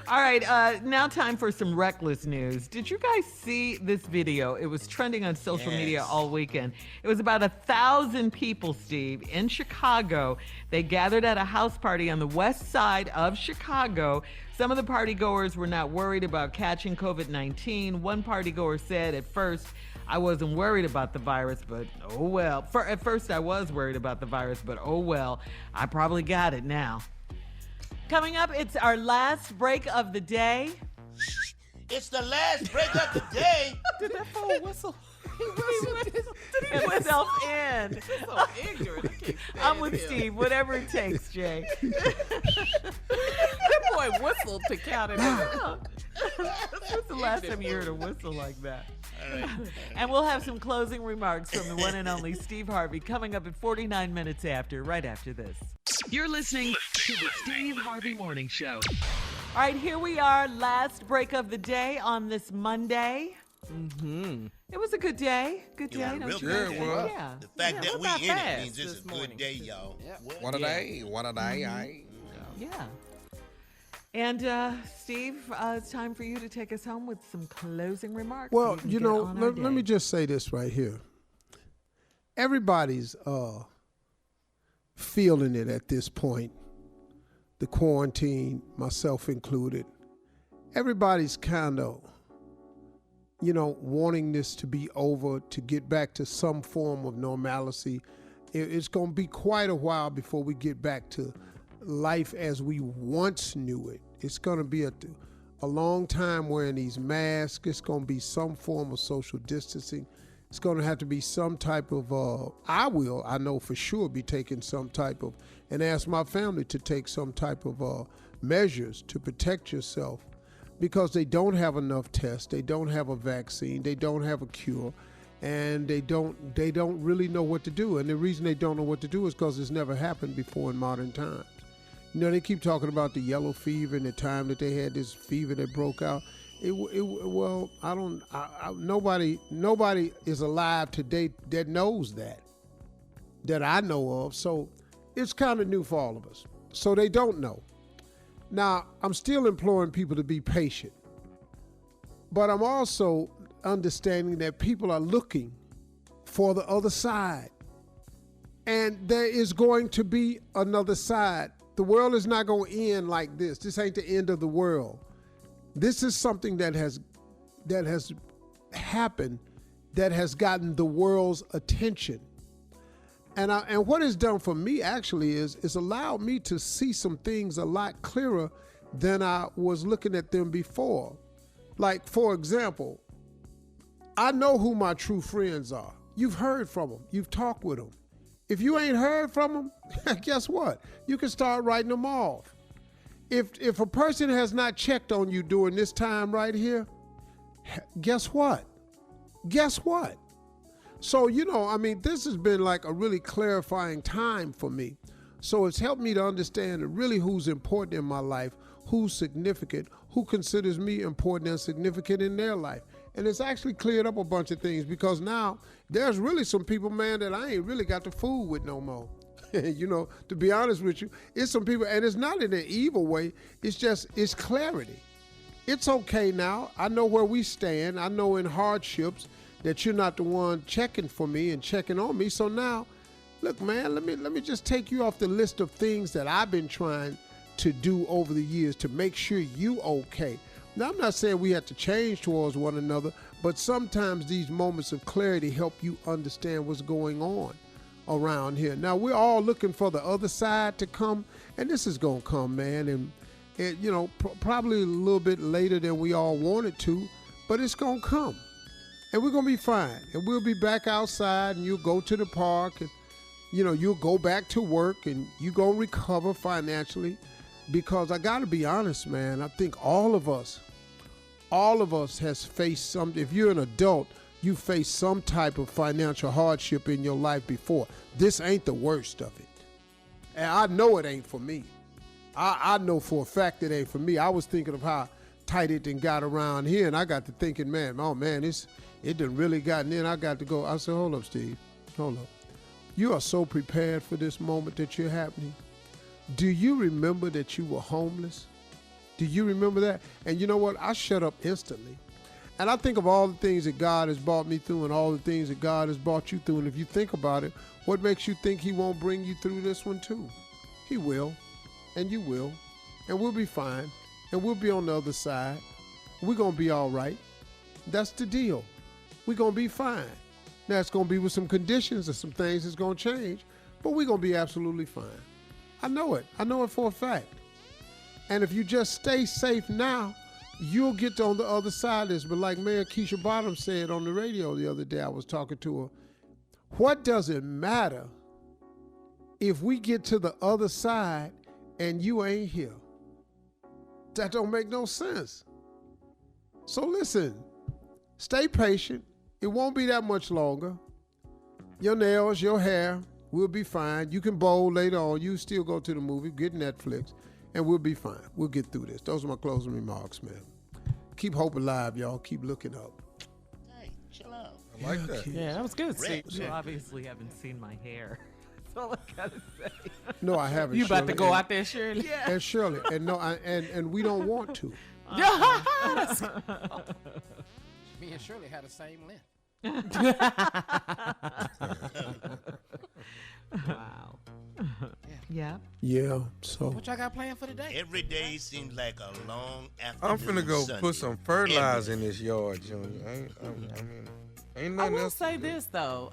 All right, now time for some reckless news. Did you guys see this video? It was trending on social media all weekend. It was about 1,000 people, Steve, in Chicago. They gathered at a house party on the west side of Chicago. Some of the party goers were not worried about catching COVID-19. One party goer said at first, I wasn't worried about the virus, but oh well. At first I was worried about the virus, but oh well. I probably got it now. Coming up, it's our last break of the day. It's the last break of the day. Did that phone whistle? himself in. So ignorant. I can't stand I'm with him. Steve. Whatever it takes, Jay. That boy whistled to count it out. When's the last time you heard a whistle like that? And we'll have some closing remarks from the one and only Steve Harvey coming up at 49 minutes after, right after this. You're listening to the Steve Harvey Morning Show. All right, here we are, last break of the day on this Monday. Mm-hmm. It was a good day. Good day, Yeah, don't real you good. think? Well, Yeah. The fact that we about in it fast means it's this a good morning? day, y'all. What a day. What a day. Yeah. And Steve, it's time for you to take us home with some closing remarks. so Well, we can you get know, on our let me day. just say this right here. Everybody's feeling it at this point. The quarantine, myself included. Everybody's kind of, wanting this to be over, to get back to some form of normalcy. It's going to be quite a while before we get back to life as we once knew it. It's going to be a long time wearing these masks. It's going to be some form of social distancing. It's going to have to be some type of, I know for sure, be taking some type of, and ask my family to take some type of measures to protect yourself, because they don't have enough tests, they don't have a vaccine, they don't have a cure, and they don't really know what to do. And the reason they don't know what to do is because it's never happened before in modern times. They keep talking about the yellow fever and the time that they had this fever that broke out. Nobody is alive today that knows that I know of. So it's kind of new for all of us. So they don't know. Now, I'm still imploring people to be patient, but I'm also understanding that people are looking for the other side. And there is going to be another side. The world is not going to end like this. This ain't the end of the world. This is something that has happened, that has gotten the world's attention. And what it's done for me actually is it's allowed me to see some things a lot clearer than I was looking at them before. Like, for example, I know who my true friends are. You've heard from them. You've talked with them. If you ain't heard from them, guess what? You can start writing them off. If a person has not checked on you during this time right here, guess what? Guess what? So, this has been like a really clarifying time for me. So it's helped me to understand really who's important in my life, who's significant, who considers me important and significant in their life. And it's actually cleared up a bunch of things, because now there's really some people, man, that I ain't really got to fool with no more. To be honest with you, it's some people, and it's not in an evil way. It's clarity. It's okay now. I know where we stand. I know in hardships that you're not the one checking for me and checking on me. So now, look, man, let me just take you off the list of things that I've been trying to do over the years to make sure you okay. Now, I'm not saying we have to change towards one another, but sometimes these moments of clarity help you understand what's going on around here. Now, we're all looking for the other side to come, and this is going to come, man, and probably a little bit later than we all wanted to, but it's going to come. And we're going to be fine. And we'll be back outside, and you'll go to the park, and, you'll go back to work, and you're going to recover financially. Because I got to be honest, man, I think all of us has faced something. If you're an adult, you face some type of financial hardship in your life before. This ain't the worst of it. And I know it ain't for me. I know for a fact it ain't for me. I was thinking of how tight it done got around here, and I got to thinking, man, it done really gotten in. I got to go. I said, hold up, Steve. Hold up. You are so prepared for this moment that you're happening. Do you remember that you were homeless? Do you remember that? And you know what? I shut up instantly. And I think of all the things that God has brought me through and all the things that God has brought you through. And if you think about it, what makes you think he won't bring you through this one too? He will. And you will. And we'll be fine. And we'll be on the other side. We're going to be all right. That's the deal. We're going to be fine. Now, it's going to be with some conditions and some things that's going to change, but we're going to be absolutely fine. I know it. I know it for a fact. And if you just stay safe now, you'll get on the other side of this. But like Mayor Keisha Bottom said on the radio the other day, I was talking to her, what does it matter if we get to the other side and you ain't here? That don't make no sense. So listen, stay patient. It won't be that much longer. Your nails, your hair will be fine. You can bowl later on. You still go to the movie, get Netflix, and we'll be fine. We'll get through this. Those are my closing remarks, man. Keep hope alive, y'all. Keep looking up. Hey, chill out. I like that. Yeah, that was good, Steve. You obviously haven't seen my hair. That's all I gotta say. No, I haven't. You about Shirley. to go out there, Shirley? Yeah. And Shirley, and no, and we don't want to. Me and Shirley had the same length. Wow. Yeah. Yeah. So What y'all got planned for today? Every day seems like a long afternoon. I'm finna go Sunday. put some fertilizer in this yard, Junior. Ain't I nothing will else. say this, though.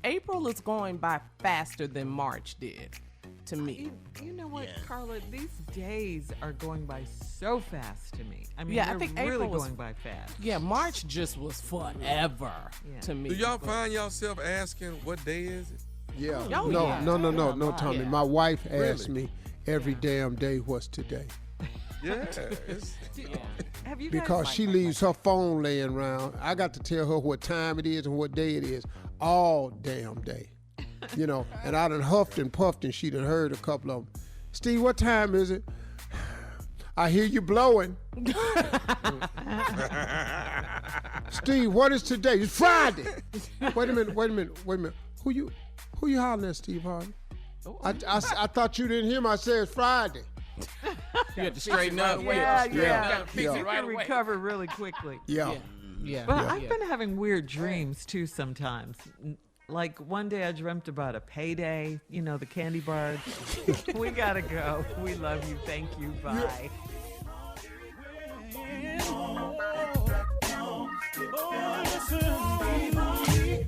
April is going by faster than March did to me. You know what, Yeah. Carla? These days are going by so fast to me. I mean, Yeah, I they're think really April was- going by fast. Yeah, March just was forever to me. Do y'all find yourself asking what day is it? yeah. Oh, no, yeah. no, Tommy. Yeah. My wife asked Really? me every damn day what's today. Yeah. It's, Have you guys Because she leaves her phone laying around. I got to tell her what time it is and what day it is all damn day. You know, and I done huffed and puffed and she done heard a couple of them. Steve, what time is it? I hear you blowing. Steve, what is today? It's Friday. Wait a minute. Who you hollering at, Steve Harvey? I thought you didn't hear me. I said it's Friday. You had to straighten up. Yeah. You gotta fix You it right can away. recover really quickly. Yeah. Yeah. But I've been having weird dreams too sometimes. Like one day I dreamt about a payday, you know, the candy bars. We gotta go. We love you. Thank you. Bye.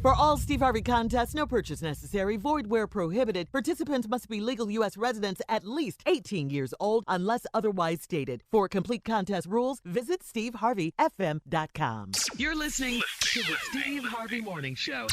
For all Steve Harvey contests, no purchase necessary, void where prohibited. Participants must be legal U.S. residents at least 18 years old unless otherwise stated. For complete contest rules, visit steveharveyfm.com. You're listening to the Steve Harvey Morning Show.